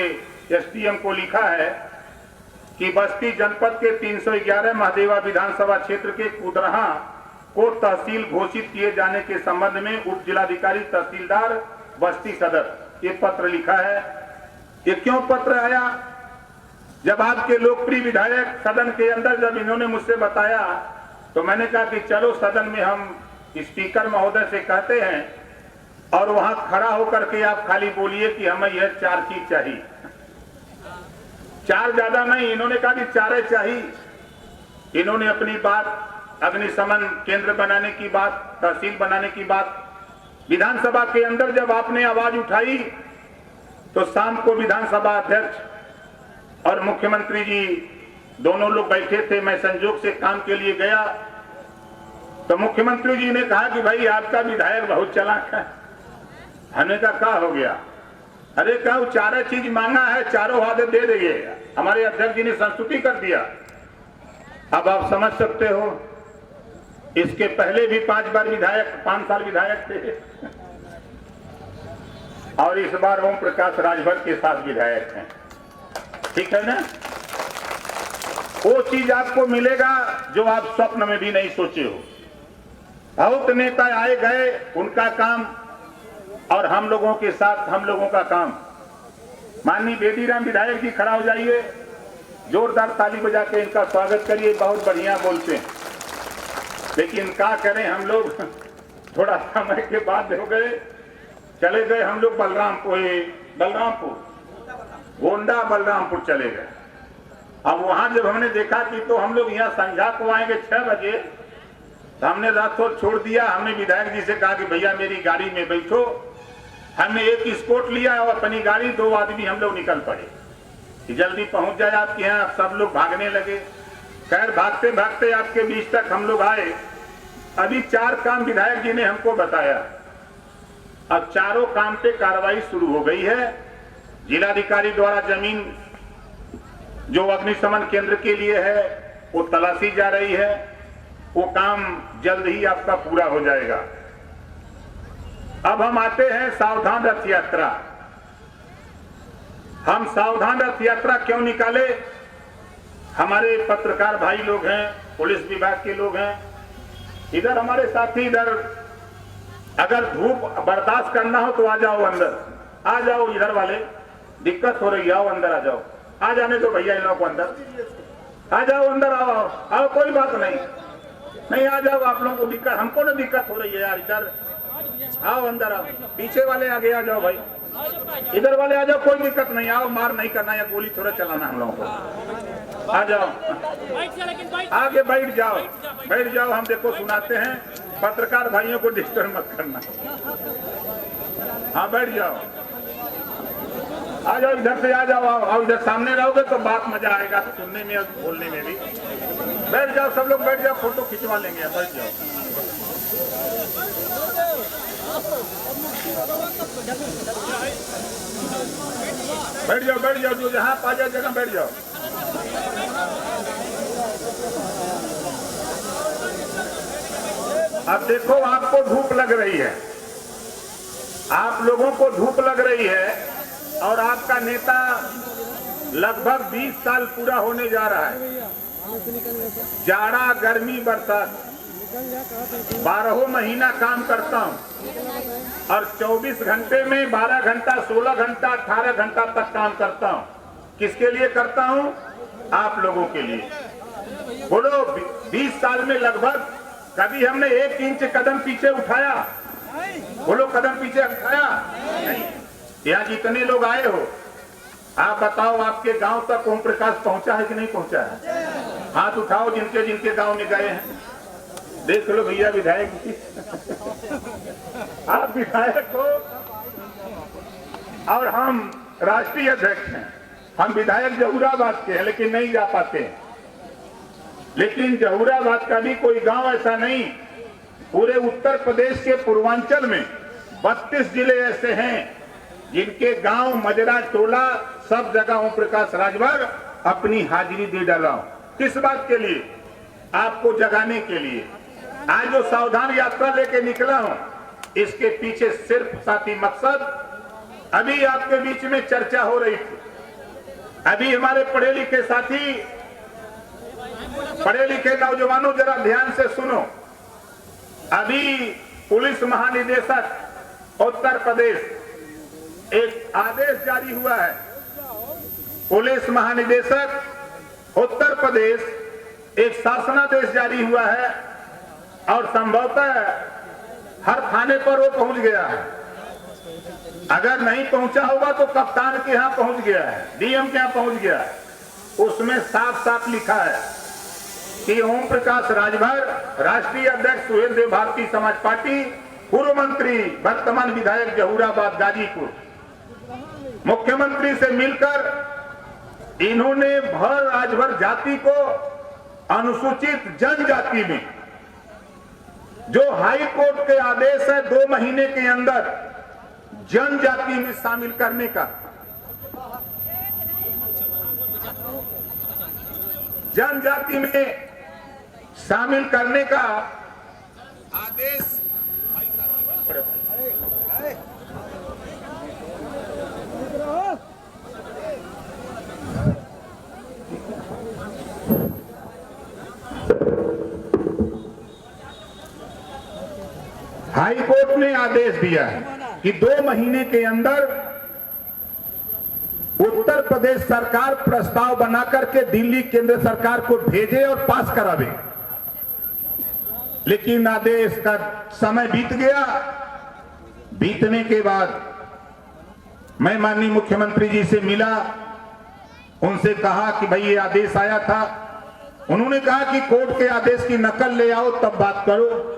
एसडीएम को लिखा है कि बस्ती जनपद के 311 महादेवा विधानसभा क्षेत्र के कुदरहा को तहसील घोषित किए जाने के संबंध में उप जिलाधिकारी तहसीलदार बस्ती सदर ये पत्र लिखा है। ये क्यों पत्र आया? जब आपके लोकप्रिय विधायक सदन के अंदर जब इन्होंने मुझसे बताया तो मैंने कहा कि चलो सदन में हम स्पीकर महोदय से कहते हैं और वहां खड़ा होकर के आप खाली बोलिए कि हमें यह 4 चीज चाहिए। 4 ज्यादा नहीं, इन्होंने कहा कि 4 चाहिए। इन्होंने अपनी बात अग्निशमन केंद्र बनाने की बात, तहसील बनाने की बात विधानसभा के अंदर जब आपने आवाज उठाई तो शाम को विधानसभा अध्यक्ष और मुख्यमंत्री जी दोनों लोग बैठे थे, मैं संजोग से काम के लिए गया तो मुख्यमंत्री जी ने कहा कि भाई आपका विधायक बहुत चालाक है। हमने कहा क्या हो गया? अरे कहा चारों चीज मांगा है, चारों वादे दे देंगे। हमारे अध्यक्ष जी ने संस्तुति कर दिया। अब आप समझ सकते हो, इसके पहले भी 5 बार विधायक, 5 साल विधायक थे और इस बार ओम प्रकाश राजभर के साथ विधायक हैं। ठीक है ना? वो चीज आपको मिलेगा जो आप स्वप्न में भी नहीं सोचे हो। बहुत नेता आए गए, उनका काम और हम लोगों के साथ हम लोगों का काम। माननीय बेदीराम विधायक जी खड़ा हो जाइए, जोरदार ताली बजा के इनका स्वागत करिए। बहुत बढ़िया बोलते हैं, लेकिन क्या करें हम लोग थोड़ा समय के बाद हो गए, चले गए हम लोग बलरामपुर गोंडा बलरामपुर चले गए। अब वहां जब हमने देखा कि तो हम लोग यहाँ संध्या को आएंगे 6 बजे, तो हमने रात को छोड़ दिया। हमने विधायक जी से कहा कि भैया मेरी गाड़ी में बैठो। हमने एक स्कॉट लिया और अपनी गाड़ी, 2 आदमी हम लोग निकल पड़े कि जल्दी पहुंच जाए आपके यहाँ। सब लोग भागने लगे। खैर भागते भागते आपके बीच तक हम लोग आए। अभी 4 काम विधायक जी ने हमको बताया। अब चारों काम पे कार्रवाई शुरू हो गई है। जिलाधिकारी द्वारा जमीन जो अग्निशमन केंद्र के लिए है वो तलाशी जा रही है। वो काम जल्द ही आपका पूरा हो जाएगा। अब हम आते हैं सावधान रथ यात्रा। हम सावधान रथ यात्रा क्यों निकाले? हमारे पत्रकार भाई लोग हैं, पुलिस विभाग के लोग हैं, इधर हमारे साथी, इधर अगर धूप बर्दाश्त करना हो तो आ जाओ अंदर, आ जाओ। इधर वाले दिक्कत हो रही है, आओ अंदर आ जाओ। आ जाने दो भैया इन लोगों को अंदर, आ जाओ अंदर, आओ आओ आओ, कोई बात नहीं, आ जाओ। आप लोगों को दिक्कत, हमको ना दिक्कत हो रही है यार। इधर आओ अंदर आओ। पीछे वाले आगे आ जाओ भाई, इधर वाले आ जाओ, कोई दिक्कत नहीं। आओ, मार नहीं करना या गोली थोड़ा चलाना हम लोगों को। आ जाओ, आगे बैठ जाओ। हम देखो सुनाते हैं, पत्रकार भाइयों को डिस्टर्ब मत करना। हाँ बैठ जाओ, आ जाओ, इधर से आ जाओ। आओ इधर, सामने रहोगे तो बात मजा आएगा सुनने में और बोलने में भी। बैठ जाओ सब लोग, बैठ जाओ, फोटो खिंचवा लेंगे। बैठ जाओ, बैठ जाओ, जो जहां पा जाए जगह बैठ जाओ। अब देखो, आपको धूप लग रही है, आप लोगों को धूप लग रही है और आपका नेता लगभग 20 साल पूरा होने जा रहा है। जाड़ा, गर्मी, बरसात 12 महीना काम करता हूं और 24 घंटे में 12 घंटा, 16 घंटा, 18 घंटा तक काम करता हूं। किसके लिए करता हूं? आप लोगों के लिए। बोलो, 20 साल में लगभग कभी हमने 1 इंच कदम पीछे उठाया? बोलो, कदम पीछे उठाया नहीं। यहाँ जितने लोग आए हो, आप बताओ, आपके गांव तक ओम प्रकाश पहुंचा है कि नहीं पहुंचा है? हाथ उठाओ जिनके जिनके गांव में गए हैं। देख लो भैया, विधायक जी आप विधायक हो और हम राष्ट्रीय अध्यक्ष हैं। हम विधायक जहूराबाद के हैं लेकिन नहीं जा पाते हैं। लेकिन जहूराबाद का भी कोई गांव ऐसा नहीं, पूरे उत्तर प्रदेश के पूर्वांचल में 32 जिले ऐसे हैं जिनके गांव, मजरा, टोला, सब जगह ओम प्रकाश राजभर अपनी हाजिरी दे डाला। किस बात के लिए? आपको जगाने के लिए। आज जो सावधान यात्रा लेके निकला हूं, इसके पीछे सिर्फ साथी मकसद, अभी आपके बीच में चर्चा हो रही थी। अभी हमारे पढ़े लिखे साथी, पढ़े लिखे नौजवानों, जरा ध्यान से सुनो। अभी पुलिस महानिदेशक उत्तर प्रदेश एक आदेश जारी हुआ है। पुलिस महानिदेशक उत्तर प्रदेश एक शासनादेश जारी हुआ है और संभवतः हर थाने पर वो पहुंच गया है। अगर नहीं पहुंचा होगा तो कप्तान के यहाँ पहुंच गया है, डीएम के यहाँ पहुंच गया है। उसमें साफ साफ लिखा है कि ओम प्रकाश राजभर, राष्ट्रीय अध्यक्ष सुहेल देव भारतीय समाज पार्टी, पूर्व मंत्री, वर्तमान विधायक जहूराबाद गाजीपुर, मुख्यमंत्री से मिलकर इन्होंने भर राजभर जाति को अनुसूचित जनजाति में जो हाई कोर्ट के आदेश है 2 महीने के अंदर जनजाति में शामिल करने का, जनजाति में शामिल करने का आदेश हाई कोर्ट ने आदेश दिया है कि 2 महीने के अंदर उत्तर प्रदेश सरकार प्रस्ताव बनाकर के दिल्ली केंद्र सरकार को भेजे और पास करावे। लेकिन आदेश का समय बीत गया। बीतने के बाद मैं माननीय मुख्यमंत्री जी से मिला, उनसे कहा कि भाई ये आदेश आया था। उन्होंने कहा कि कोर्ट के आदेश की नकल ले आओ तब बात करो।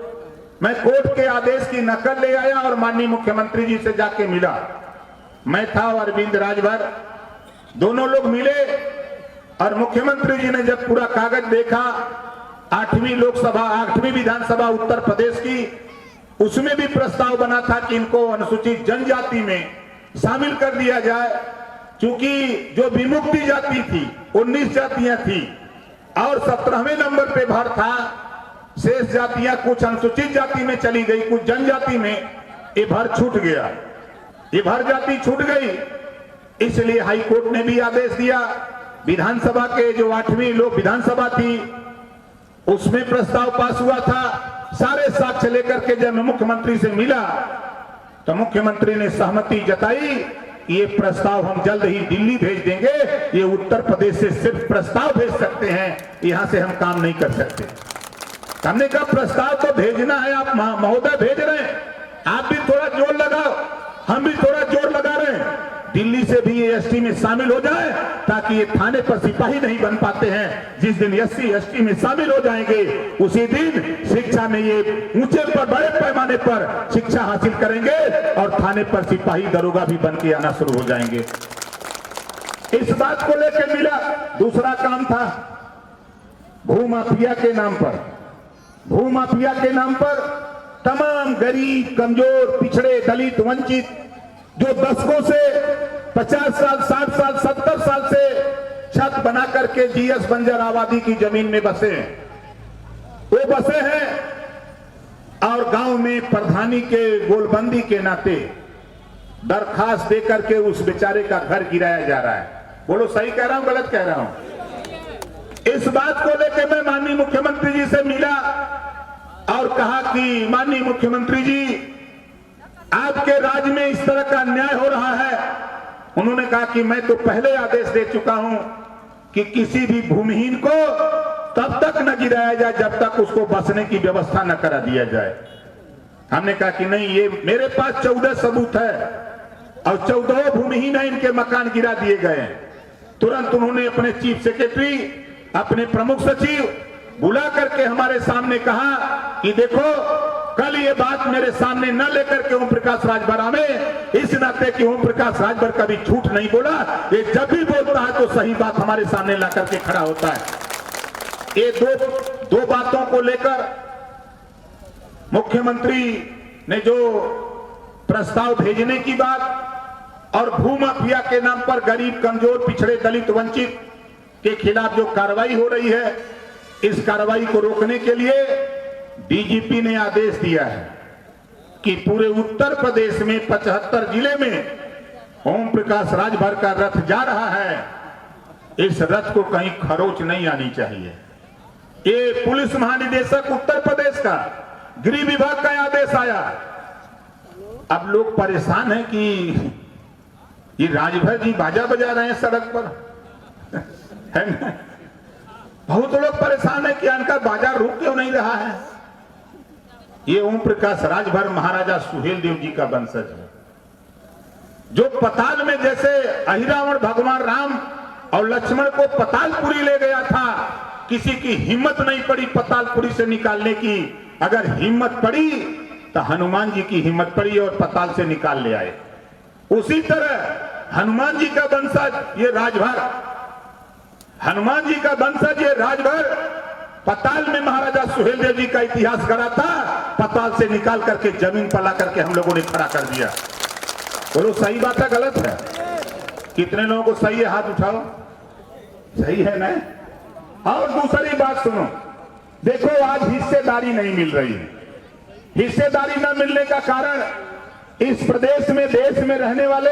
मैं कोर्ट के आदेश की नकल ले आया और माननीय मुख्यमंत्री जी से जाके मिला। मैं था और अरविंद राजभर, दोनों लोग मिले और मुख्यमंत्री जी ने जब पूरा कागज देखा, 8वीं विधानसभा उत्तर प्रदेश की, उसमें भी प्रस्ताव बना था कि इनको अनुसूचित जनजाति में शामिल कर दिया जाए। क्योंकि जो विमुक्ति जाति थी 19 जातियां थी और 17वें नंबर पे भर था। शेष जातियां कुछ अनुसूचित जाति में चली गई, कुछ जनजाति में, ये भर छूट गया, ये भर जाति छूट गई। इसलिए हाई कोर्ट ने भी आदेश दिया। विधानसभा के जो 8वीं लोक विधानसभा थी उसमें प्रस्ताव पास हुआ था। सारे साक्ष्य लेकर के जब मैं मुख्यमंत्री से मिला तो मुख्यमंत्री ने सहमति जताई, ये प्रस्ताव हम जल्द ही दिल्ली भेज देंगे। ये उत्तर प्रदेश से सिर्फ प्रस्ताव भेज सकते हैं, यहां से हम काम नहीं कर सकते। हमने कहा प्रस्ताव तो भेजना है, आप महोदय भेज रहे हैं, आप भी थोड़ा जोर लगाओ, हम भी थोड़ा जोर लगा रहे हैं। दिल्ली से भी ये एसटी में शामिल हो जाए ताकि ये थाने पर सिपाही नहीं बन पाते हैं। जिस दिन एससी एसटी में शामिल हो जाएंगे उसी दिन शिक्षा में ये ऊंचे पर बड़े पैमाने पर शिक्षा हासिल करेंगे और थाने पर सिपाही दरोगा भी बन के आना शुरू हो जाएंगे। इस बात को लेकर मिला। दूसरा काम था भूमाफिया के नाम पर, भूमाफिया के नाम पर तमाम गरीब, कमजोर, पिछड़े, दलित, वंचित जो दशकों से 50 साल, 60 साल, 70 साल से छत बना करके जीएस बंजर आबादी की जमीन में बसे हैं, वो बसे हैं और गांव में प्रधानी के गोलबंदी के नाते दरखास्त देकर के उस बेचारे का घर गिराया जा रहा है। बोलो सही कह रहा हूं गलत कह रहा हूं? इस बात को लेकर मैं माननीय मुख्यमंत्री जी से मिला और कहा कि माननीय मुख्यमंत्री जी, आपके राज्य में इस तरह का अन्याय हो रहा है। उन्होंने कहा कि मैं तो पहले आदेश दे चुका हूं कि किसी भी भूमिहीन को तब तक न गिराया जाए जब तक उसको बसने की व्यवस्था न करा दिया जाए। हमने कहा कि नहीं, ये मेरे पास 14 सबूत है और 14 भूमिहीन है, इनके मकान गिरा दिए गए हैं। तुरंत उन्होंने अपने चीफ सेक्रेटरी, अपने प्रमुख सचिव बुला करके हमारे सामने कहा कि देखो, कल ये बात मेरे सामने न लेकर के ओम प्रकाश राजभर आवे, इस नाते कि ओम प्रकाश राजभर कभी झूठ नहीं बोला। ये जब भी बोलता है तो सही बात हमारे सामने ला करके खड़ा होता है। ये दो बातों को लेकर मुख्यमंत्री ने जो प्रस्ताव भेजने की बात और भूमाफिया के नाम पर गरीब, कमजोर, पिछड़े, दलित, वंचित के खिलाफ जो कार्रवाई हो रही है, इस कार्रवाई को रोकने के लिए डीजीपी ने आदेश दिया है कि पूरे उत्तर प्रदेश में 75 जिले में ओम प्रकाश राजभर का रथ जा रहा है। इस रथ को कहीं खरोच नहीं आनी चाहिए। ये पुलिस महानिदेशक उत्तर प्रदेश का, गृह विभाग का आदेश आया। अब लोग परेशान हैं कि ये राजभर जी बाजा बजा रहे हैं सड़क पर, है ना? बहुत लोग परेशान है कि इनका बाजार रुक क्यों नहीं रहा है। ये ओम प्रकाश राजभर महाराजा सुहेल देव जी का वंशज है, जो पताल में जैसे अहिरावण भगवान राम और लक्ष्मण को पतालपुरी ले गया था, किसी की हिम्मत नहीं पड़ी पतालपुरी से निकालने की। अगर हिम्मत पड़ी तो हनुमान जी की हिम्मत पड़ी और पताल से निकाल ले आए। उसी तरह हनुमान जी का वंशज ये राजभर हनुमान जी का वंशज ये राजभर पताल में महाराजा सुहेलदेव जी का इतिहास गढ़ा था। पताल से निकाल करके जमीन पर ला करके हम लोगों ने खड़ा कर दिया। बोलो सही बात है गलत है? कितने लोगों को सही है? हाथ उठाओ। सही है ना? और दूसरी बात सुनो, देखो आज हिस्सेदारी नहीं मिल रही है। हिस्सेदारी न मिलने का कारण इस प्रदेश में देश में रहने वाले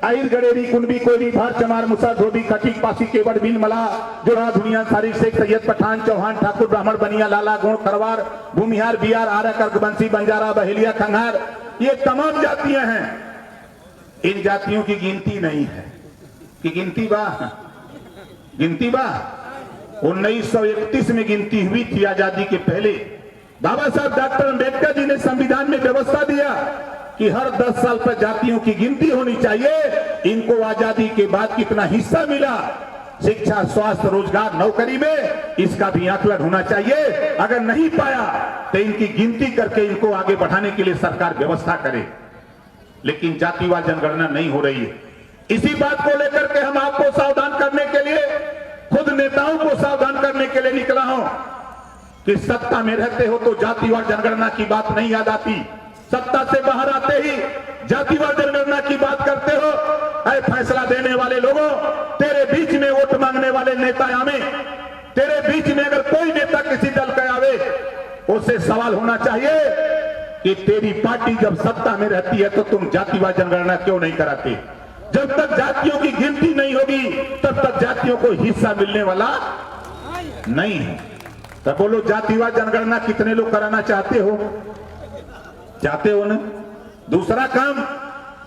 आइर गडेरी कुंबी कोयरी भार चमार मुसा धोबी खटीक पासी केवड़ बिन मला जोड़ा दुनिया सारी शेख सैयद पठान चौहान ठाकुर ब्राह्मण बनिया लाला गोण खरवार भूमिहार बिहार आरा कर्क बंसी बंजारा बहेलिया खंगार, ये तमाम जातियां हैं। इन जातियों की गिनती नहीं है कि गिनती बा 1931 में गिनती हुई थी आजादी के पहले। बाबा साहब डॉक्टर अंबेडकर जी ने संविधान में व्यवस्था दिया कि हर 10 साल पर जातियों की गिनती होनी चाहिए। इनको आजादी के बाद कितना हिस्सा मिला शिक्षा, स्वास्थ्य, रोजगार, नौकरी में, इसका भी आकलन होना चाहिए। अगर नहीं पाया तो इनकी गिनती करके इनको आगे बढ़ाने के लिए सरकार व्यवस्था करे। लेकिन जातिवाद जनगणना नहीं हो रही है। इसी बात को लेकर के हम आपको सावधान करने के लिए, खुद नेताओं को सावधान करने के लिए निकला हूं कि सत्ता में रहते हो तो जातिवाद जनगणना की बात नहीं याद आती, सत्ता से बाहर आते ही जातिवाद जनगणना की बात करते हो। ऐ फैसला देने वाले लोगों, तेरे बीच में वोट मांगने वाले नेता आवे, तेरे बीच में अगर कोई नेता किसी दल का आवे, उससे सवाल होना चाहिए कि तेरी पार्टी जब सत्ता में रहती है तो तुम जातिवाद जनगणना क्यों नहीं कराते? जब तक जातियों की गिनती नहीं होगी तब तक जातियों को हिस्सा मिलने वाला नहीं है। तो बोलो जातिवाद जनगणना कितने लोग कराना चाहते हो? चाहते हो ना? दूसरा काम,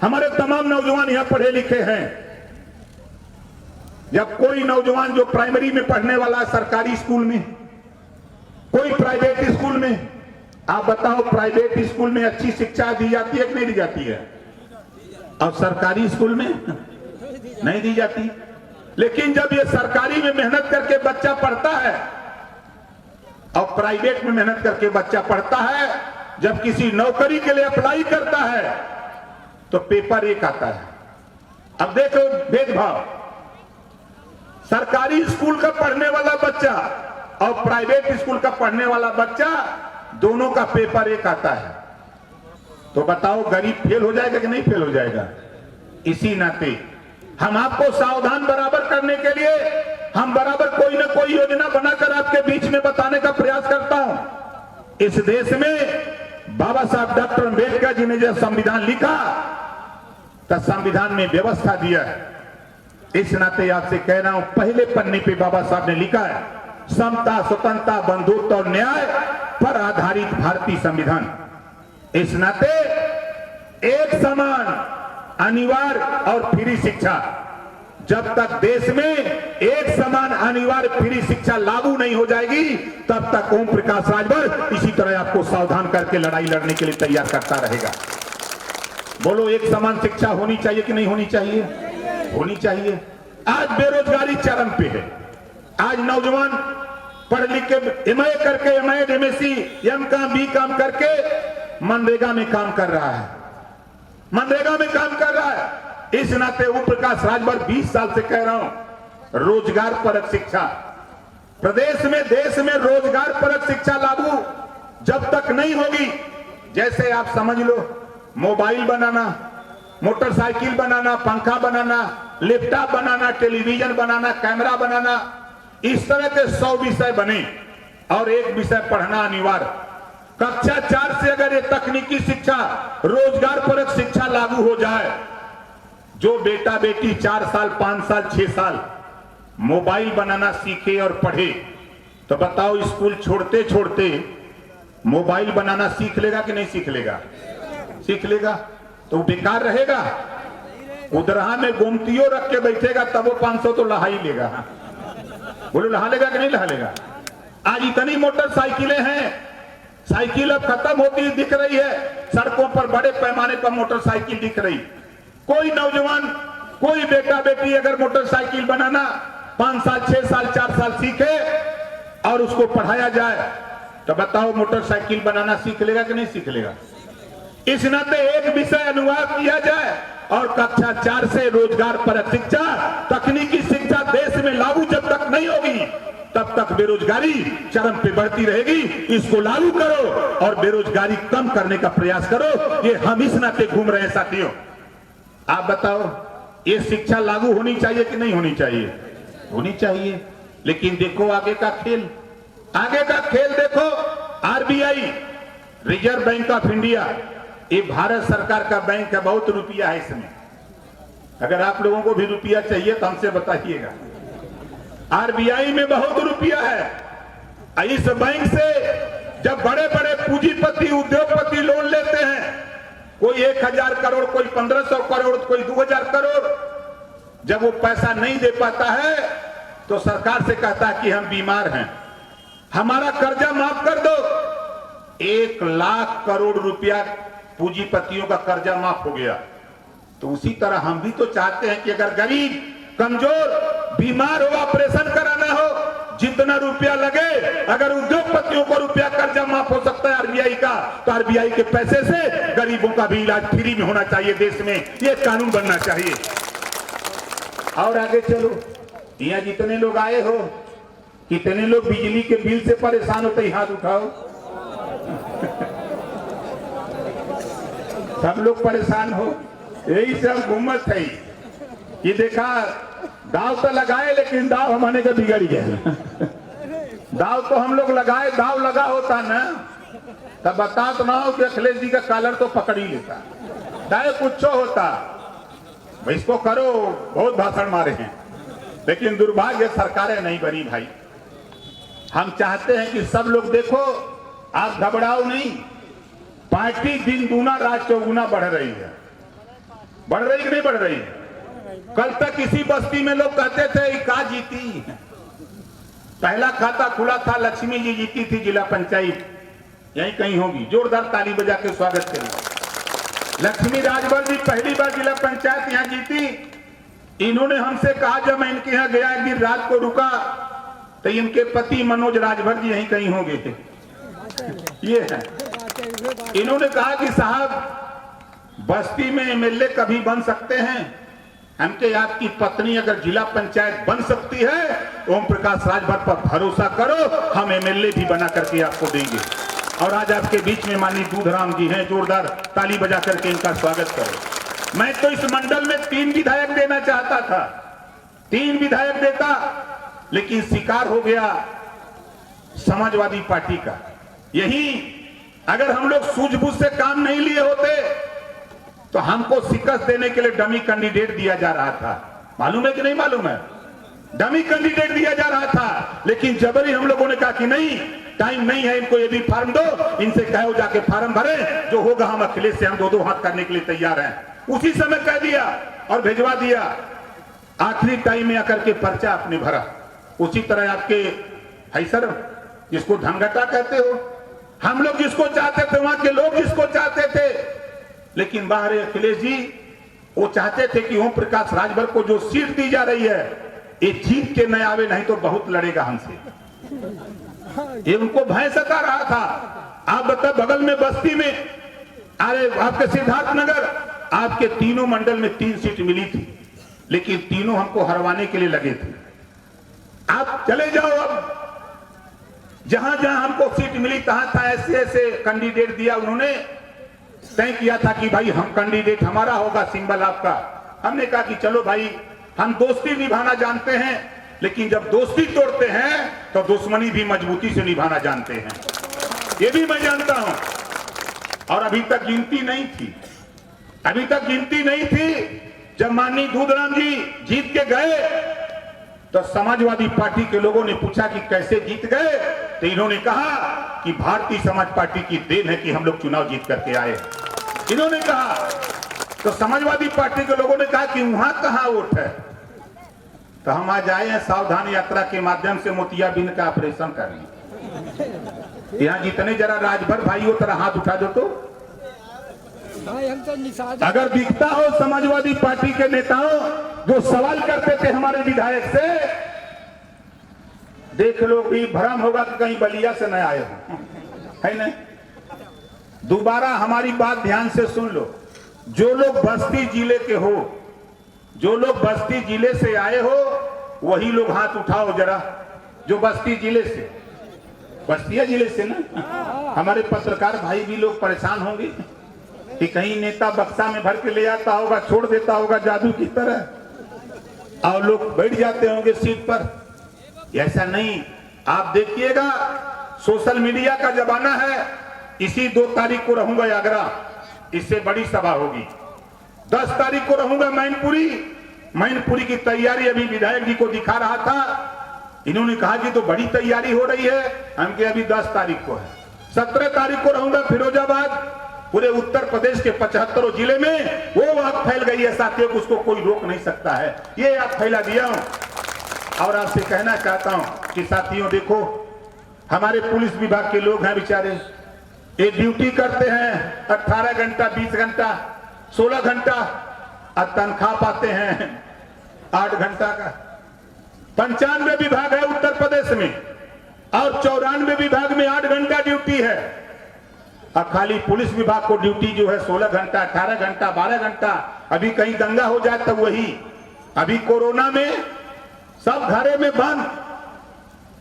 हमारे तमाम नौजवान यहां पढ़े लिखे हैं। जब कोई नौजवान जो प्राइमरी में पढ़ने वाला सरकारी स्कूल में, कोई प्राइवेट स्कूल में, आप बताओ प्राइवेट स्कूल में अच्छी शिक्षा दी जाती है कि नहीं दी जाती है? और सरकारी स्कूल में नहीं दी जाती। लेकिन जब ये सरकारी में मेहनत करके बच्चा पढ़ता है और प्राइवेट में मेहनत करके बच्चा पढ़ता है, जब किसी नौकरी के लिए अप्लाई करता है तो पेपर एक आता है। अब देखो भेदभाव, सरकारी स्कूल का पढ़ने वाला बच्चा और प्राइवेट स्कूल का पढ़ने वाला बच्चा, दोनों का पेपर एक आता है। तो बताओ गरीब फेल हो जाएगा कि नहीं फेल हो जाएगा? इसी नाते हम आपको सावधान बराबर करने के लिए हम बराबर कोई ना कोई योजना बनाकर आपके बीच में बताने का प्रयास करता हूं। इस देश में बाबा साहब डॉक्टर अंबेडकर जी ने जब संविधान लिखा तो संविधान में व्यवस्था दिया है। इस नाते आपसे कह रहा हूं, पहले पन्ने पे बाबा साहब ने लिखा है, समता, स्वतंत्रता, बंधुत्व और न्याय पर आधारित भारतीय संविधान। इस नाते एक समान, अनिवार्य और फ्री शिक्षा, जब तक देश में एक समान, अनिवार्य, फ्री शिक्षा लागू नहीं हो जाएगी तब तक ओम प्रकाश राजभर इसी तरह आपको सावधान करके लड़ाई लड़ने के लिए तैयार करता रहेगा। बोलो एक समान शिक्षा होनी चाहिए कि नहीं होनी चाहिए? होनी चाहिए। आज बेरोजगारी चरम पे है। आज नौजवान पढ़ लिख के एमए करके, एमए, एमएससी, एमकॉम, बीकॉम करके मनरेगा में काम कर रहा है, मनरेगा में काम कर रहा है। इस नाते ओम प्रकाश राजभर 20 साल से कह रहा हूं, रोजगार परक शिक्षा प्रदेश में, देश में रोजगार परक शिक्षा लागू जब तक नहीं होगी, जैसे आप समझ लो मोबाइल बनाना, मोटरसाइकिल बनाना, पंखा बनाना, लैपटॉप बनाना, टेलीविजन बनाना, कैमरा बनाना, इस तरह के 100 विषय बने और एक विषय पढ़ना अनिवार्य। कक्षा 4 से अगर ये तकनीकी शिक्षा, रोजगार परक शिक्षा लागू हो जाए, जो बेटा बेटी 4 साल, 5 साल, 6 साल मोबाइल बनाना सीखे और पढ़े, तो बताओ स्कूल छोड़ते छोड़ते मोबाइल बनाना सीख लेगा कि नहीं सीख लेगा? सीख लेगा। तो बेकार रहेगा। उदरहा में गोमतियों रख के बैठेगा तब वो 500 तो लहा ही लेगा। बोलो लहा लेगा कि नहीं लहा लेगा? आज इतनी मोटरसाइकिलें हैं, साइकिल अब खत्म होती दिख रही है, सड़कों पर बड़े पैमाने पर मोटरसाइकिल दिख रही। कोई नौजवान, कोई बेटा बेटी अगर मोटरसाइकिल बनाना 5 साल, 6 साल, 4 साल सीखे और उसको पढ़ाया जाए तो बताओ मोटरसाइकिल बनाना सीख लेगा कि नहीं सीख लेगा? इस नाते एक विषय अनुवाद किया जाए और कक्षा 4 से रोजगार परक शिक्षा, तकनीकी शिक्षा देश में लागू जब तक नहीं होगी तब तक बेरोजगारी चरम पे बढ़ती रहेगी। इसको लागू करो और बेरोजगारी कम करने का प्रयास करो। ये हम इस नाते घूम रहे हैं साथियों। आप बताओ, ये शिक्षा लागू होनी चाहिए कि नहीं होनी चाहिए? होनी चाहिए। लेकिन देखो आगे का खेल, आगे का खेल देखो। RBI, reserve bank of India, ये भारत सरकार का बैंक है, बहुत रुपया है इसमें। अगर आप लोगों को भी रुपया चाहिए तो हमसे बताइएगा। आरबीआई में बहुत रुपया है। इस बैंक से जब बड़े बड़े पूंजीपति उद्योगपति लोन लेते हैं, कोई 1000 करोड़, कोई 1500 करोड़, कोई 2000 करोड़, जब वो पैसा नहीं दे पाता है तो सरकार से कहता है कि हम बीमार हैं, हमारा कर्जा माफ कर दो। 1 लाख करोड़ रुपया पूंजीपतियों का कर्जा माफ हो गया। तो उसी तरह हम भी तो चाहते हैं कि अगर गरीब, कमजोर, बीमार हो, ऑपरेशन कराना हो, जितना रुपया लगे, अगर उद्योगपतियों को रुपया कर्जा माफ हो सकता है आरबीआई का, तो आरबीआई के पैसे से गरीबों का भी इलाज फ्री में होना चाहिए देश में। ये कानून बनना चाहिए। और आगे चलो, यहाँ जितने लोग आए हो, कितने लोग बिजली के बिल से परेशान होते हैं, हाथ उठाओ। सब लोग परेशान हो, यही सब घूमत है। ये देखा, दाव तो लगाए लेकिन दाव हमारे का बिगड़ गया। दाव तो हम लोग लगाए, दाव लगा होता ना तब बता तो ना हो कि अखिलेश जी का कॉलर तो पकड़ ही लेता, चाहे कुछ होता। इसको करो, बहुत भाषण मारे हैं, लेकिन दुर्भाग्य सरकारें नहीं बनी भाई। हम चाहते हैं कि सब लोग देखो, आप घबराओ नहीं। पार्टी दिन दूना रात चौगुना बढ़ रही है। बढ़ रही कि नहीं बढ़ रही है? कल तक इसी बस्ती में लोग कहते थे का जीती। पहला खाता खुला था, लक्ष्मी जी जीती थी जिला पंचायत, यही कहीं होगी। जोरदार ताली बजा के स्वागत करें। लक्ष्मी राजभर जी पहली बार जिला पंचायत यहाँ जीती। इन्होंने हमसे कहा, जब मैं इनके यहाँ गया, एक दिन रात को रुका तो इनके पति मनोज राजभर जी यहीं कहीं हो गए थे। ये है, इन्होंने कहा कि साहब बस्ती में एमएलए कभी बन सकते हैं, हमके आपकी पत्नी अगर जिला पंचायत बन सकती है, ओम प्रकाश राजभर पर भरोसा करो, हम एमएलए भी बना करके आपको देंगे। और आज आपके बीच में माननीय दूधराम जी हैं, जोरदार ताली बजा करके इनका स्वागत करो। मैं तो इस मंडल में 3 विधायक देना चाहता था, 3 विधायक देता, लेकिन शिकार हो गया समाजवादी पार्टी का। यही अगर हम लोग सूझबूझ से काम नहीं लिए होते तो हमको शिकस्त देने के लिए डमी कैंडिडेट दिया जा रहा था। मालूम है कि नहीं मालूम है? डमी कैंडिडेट दिया जा रहा था, लेकिन जबरी हम लोगों ने कहा कि नहीं, टाइम नहीं है, इनको ये भी फार्म दो, इनसे कहो जाके फार्म भरे, जो होगा हम अखिलेश से हम 2-2 हाथ करने के लिए तैयार हैं। उसी समय कह दिया और भिजवा दिया। आखिरी टाइम में आकर के पर्चा आपने भरा। उसी तरह आपके है सर, जिसको धनघटा कहते हो, हम लोग जिसको चाहते थे, वहां के लोग जिसको चाहते थे, लेकिन बाहर अखिलेश जी वो चाहते थे कि ओम प्रकाश राजभर को जो सीट दी जा रही है, ये जीत के न आवे, नहीं तो बहुत लड़ेगा हमसे। ये उनको भय सता रहा था। आप बता, बगल में बस्ती में, अरे आपके सिद्धार्थनगर, आपके तीनों मंडल में 3 सीट मिली थी, लेकिन तीनों हमको हरवाने के लिए लगे थे। आप चले जाओ, अब जहां जहां हमको सीट मिली तहां था ऐसे कैंडिडेट दिया। उन्होंने तय किया था कि भाई हम कैंडिडेट हमारा होगा, सिंबल आपका। हमने कहा कि चलो भाई, हम दोस्ती निभाना जानते हैं, लेकिन जब दोस्ती तोड़ते हैं तो दुश्मनी भी मजबूती से निभाना जानते हैं। ये भी मैं जानता हूं। और अभी तक गिनती नहीं थी, अभी तक गिनती नहीं थी। जब माननीय दूधराम जी जीत के गए तो समाजवादी पार्टी के लोगों ने पूछा कि कैसे जीत गए, तो इन्होंने कहा कि भारतीय समाज पार्टी की देन है कि हम लोग चुनाव जीत करके आए। इन्होंने कहा, तो समाजवादी पार्टी के लोगों ने कहा कि वहां कहां वोट है। तो हम आज आए हैं सावधान यात्रा के माध्यम से मोतियाबिंद का ऑपरेशन करने। यहाँ जितने जरा राजभर भाई हो, तरह हाथ उठा दो। तो अगर दिखता हो समाजवादी पार्टी के नेताओं जो सवाल करते थे हमारे विधायक से, देख लो भी भ्रम होगा कि कहीं बलिया से न आए हो, है नहीं। दोबारा हमारी बात ध्यान से सुन लो। जो लोग बस्ती जिले के हो, जो लोग बस्ती जिले से आए हो, वही लोग हाथ उठाओ जरा। जो बस्ती जिले से, बस्तिया जिले से ना, हमारे पत्रकार भाई भी लोग परेशान होंगे कि कहीं नेता बक्सा में भर के ले आता होगा, छोड़ देता होगा जादू की तरह, और लोग बैठ जाते होंगे सीट पर। ऐसा नहीं, आप देखिएगा, सोशल मीडिया का जमाना है। इसी 2 तारीख को रहूंगा आगरा, इससे बड़ी सभा होगी। 10 तारीख को रहूंगा मैनपुरी की तैयारी अभी विधायक जी को दिखा रहा था। इन्होंने कहा कि तो बड़ी तैयारी हो रही है, हम के अभी 10 तारीख को है। 17 तारीख को रहूंगा फिरोजाबाद। पूरे उत्तर प्रदेश के 75 जिले में वो आग फैल गई है साथियों, उसको कोई रोक नहीं सकता है। ये आग फैला दिया हूं। और आपसे कहना चाहता हूं कि साथियों देखो, हमारे पुलिस विभाग के लोग हैं बेचारे, ये ड्यूटी करते हैं 18 घंटा, 20 घंटा, 16 घंटा, और तनख्वाह पाते हैं 8 घंटा का। 95 विभाग है उत्तर प्रदेश में, और 94 विभाग में 8 घंटा ड्यूटी है। और खाली पुलिस विभाग को ड्यूटी जो है 16 घंटा, 18 घंटा, 12 घंटा। अभी कहीं दंगा हो जाए तब वही। अभी कोरोना में सब घरे में बंद,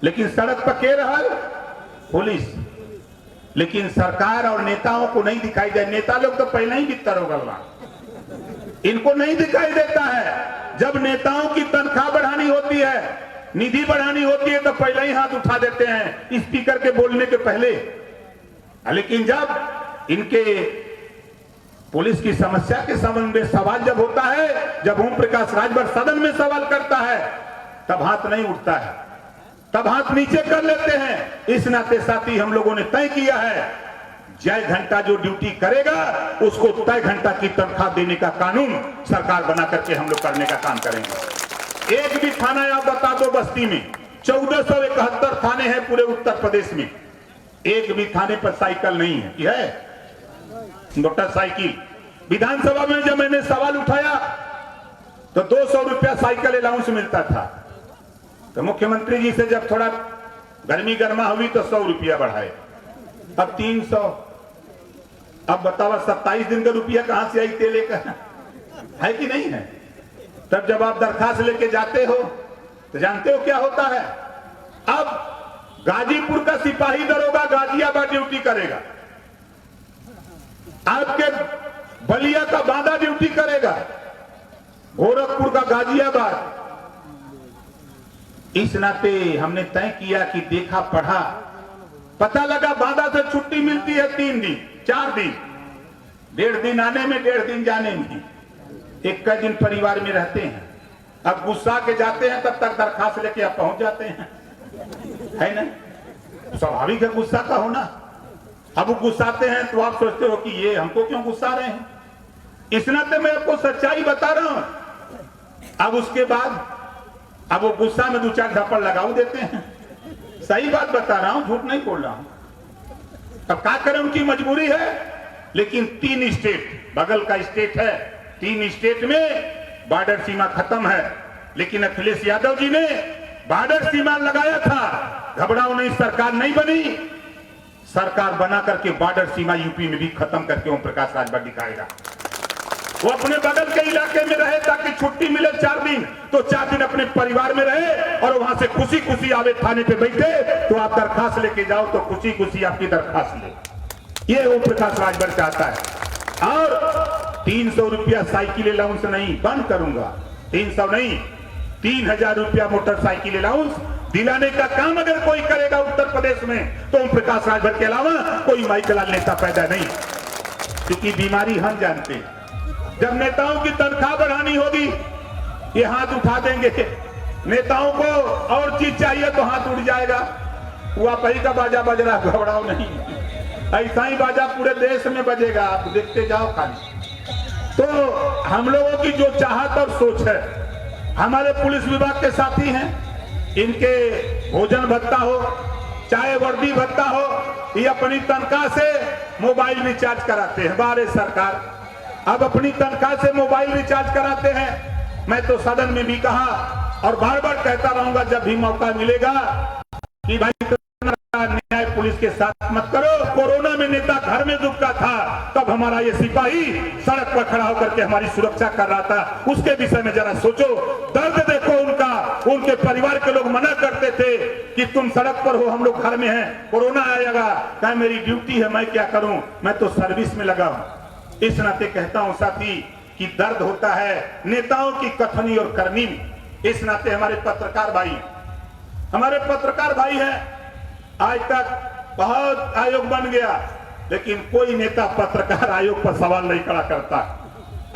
लेकिन सड़क पर के रहा पुलिस। लेकिन सरकार और नेताओं को नहीं दिखाई दे। नेता लोग तो पहले ही बितर हो गल्ला, इनको नहीं दिखाई देता है। जब नेताओं की तनख्वाह बढ़ानी होती है, निधि बढ़ानी होती है, तो पहले ही हाथ उठा देते हैं स्पीकर के बोलने के पहले। लेकिन जब इनके पुलिस की समस्या के संबंध में सवाल जब होता है, जब ओम प्रकाश राजभर सदन में सवाल करता है, तब हाथ नहीं उठता है, तब हाथ नीचे कर लेते हैं। इस नाते साथी हम लोगों ने तय किया है, जय घंटा जो ड्यूटी करेगा उसको तय घंटा की तनख्वाह देने का कानून सरकार बना करके हम लोग करने का काम करेंगे। एक भी थाना आप बता दो बस्ती में, 1471 थाने हैं पूरे उत्तर प्रदेश में, एक भी थाने पर साइकिल नहीं है। यह है मोटरसाइकिल। विधानसभा में जब मैंने सवाल उठाया तो 200 रुपया साइकिल अलाउंस मिलता था। तो मुख्यमंत्री जी से जब थोड़ा गर्मी गर्मा हुई तो 100 रुपया बढ़ाए, अब 300। अब बताओ 27 दिन का रुपया कहां से आई तेले का, है कि नहीं है? तब जब आप दरखास्त लेके जाते हो तो जानते हो क्या होता है? अब गाजीपुर का सिपाही दरोगा गाजियाबाद ड्यूटी करेगा, आपके बलिया का बांदा ड्यूटी करेगा, गोरखपुर का गाजियाबाद। इस नाते हमने तय किया कि देखा पढ़ा, पता लगा बांदा से छुट्टी मिलती है 3 दिन 4 दिन, 1.5 दिन आने में 1.5 दिन जाने में, 21 दिन परिवार में रहते हैं। अब गुस्सा के जाते हैं तब तक दरखास्त लेके आप पहुंच जाते हैं, है ना? स्वाभाविक है गुस्सा का होना। अब वो गुस्साते हैं तो आप सोचते हो कि ये हमको क्यों गुस्सा रहे हैं। इस नाते मैं आपको सच्चाई बता रहा हूं। अब उसके बाद अब वो गुस्सा में 2-4 धप्पड़ लगाओ देते हैं। सही बात बता रहा हूं, झूठ नहीं बोल रहा हूं। अब क्या करें, उनकी मजबूरी है। लेकिन 3 स्टेट, बगल का स्टेट है, 3 स्टेट में बॉर्डर सीमा खत्म है। लेकिन अखिलेश यादव जी ने बॉर्डर सीमा लगाया था, घबराओ नहीं, सरकार नहीं बनी, सरकार बना करके बॉर्डर सीमा यूपी में भी खत्म करके ओम प्रकाश राजभर दिखाएगा। वो अपने बगल के इलाके में रहे ताकि छुट्टी मिले 4 दिन, तो 4 दिन अपने परिवार में रहे और वहां से खुशी खुशी आवे थाने पे बैठे, तो आप दरखास्त लेके जाओ तो खुशी खुशी आपकी दरखास्त ले। ये ओम प्रकाश राजभर चाहता है। और 300 रुपया साइकिल अलाउंस नहीं, बंद करूंगा। 300 नहीं, 3000 रुपया मोटरसाइकिल अलाउंस दिलाने का काम अगर कोई करेगा उत्तर प्रदेश में, तो ओम प्रकाश राजभर के अलावा कोई माइकलाल नेता पैदा नहीं। क्योंकि बीमारी हम जानते हैं, जब नेताओं की तनख्वाह बढ़ानी होगी ये हाथ उठा देंगे। नेताओं को और चीज चाहिए तो हाथ उठ जाएगा। वो आप ही का बाजा बज रहा, घबराओ नहीं, ऐसा ही बाजा पूरे देश में बजेगा, आप देखते जाओ खाली। तो हम लोगों की जो चाहत और सोच है, हमारे पुलिस विभाग के साथी हैं, इनके भोजन भत्ता हो चाहे वर्दी भत्ता हो, ये अपनी तनख्वाह से मोबाइल रिचार्ज कराते हैं। भारत सरकार अब अपनी तनख्वाह से मोबाइल रिचार्ज कराते हैं। मैं तो सदन में भी कहा और बार बार कहता रहूंगा जब भी मौका मिलेगा कि भाई न्याय पुलिस इसके साथ मत करो। कोरोना में नेता घर में दुबका था, तब हमारा ये सिपाही सड़क पर खड़ा होकर के हमारी सुरक्षा कर रहा था। उसके विषय में जरा सोचो, दर्द देखो उनका। उनके परिवार के लोग मना करते थे कि तुम सड़क पर हो, हम लोग घर में हैं, कोरोना आएगा। कहा मेरी ड्यूटी है, मैं क्या करूं, मैं तो सर्विस में लगा हूं। इस नाते कहता हूं साथी कि दर्द होता है नेताओं की कथनी और करनी में। इस नाते हमारे पत्रकार भाई हैं, आज तक बहुत आयोग बन गया, लेकिन कोई नेता पत्रकार आयोग पर सवाल नहीं खड़ा करता।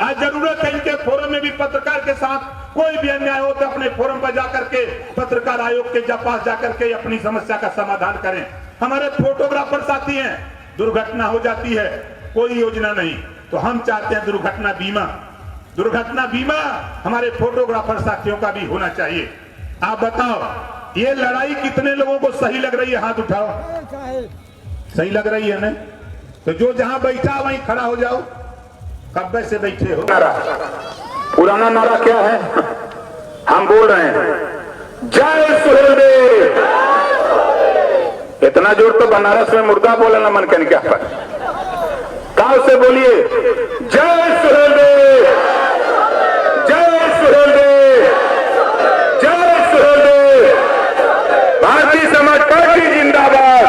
आज जरूरत है इनके फोरम में भी पत्रकार के साथ कोई भी अन्याय हो तो अपने फोरम पर जाकर के पत्रकार आयोग के पास जाकर के अपनी समस्या का समाधान करें। हमारे फोटोग्राफर साथी हैं, दुर्घटना हो जाती है, कोई योजना नहीं, तो हम चाहते हैं दुर्घटना बीमा हमारे फोटोग्राफर साथियों का भी होना चाहिए। आप बताओ, ये लड़ाई कितने लोगों को सही लग रही है? हाथ उठाओ। सही लग रही है ना? तो जो जहां बैठा वहीं खड़ा हो जाओ। कब से बैठे हो? पुराना नारा क्या है? हम बोल रहे हैं, जय सुहेलदेव। इतना जोर तो बनारस में मुर्दा बोलना मन करने क्या पर। काल से बोलिए, जय सुहेलदेव, जय सुहेलदेव, जय सुहेलदेव। भारतीय समाज पार्टी जिंदाबाद,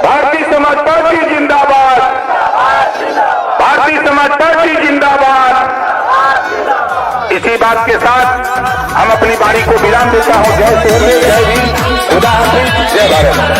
भारतीय समाज पार्टी जिंदाबाद, भारतीय समाज पार्टी जिंदाबाद। इसी बात के साथ हम अपनी बारी को विराम देता हूं। जय सुहेलदेव, जय हिंद, खुदा हाफिज, जय भारत।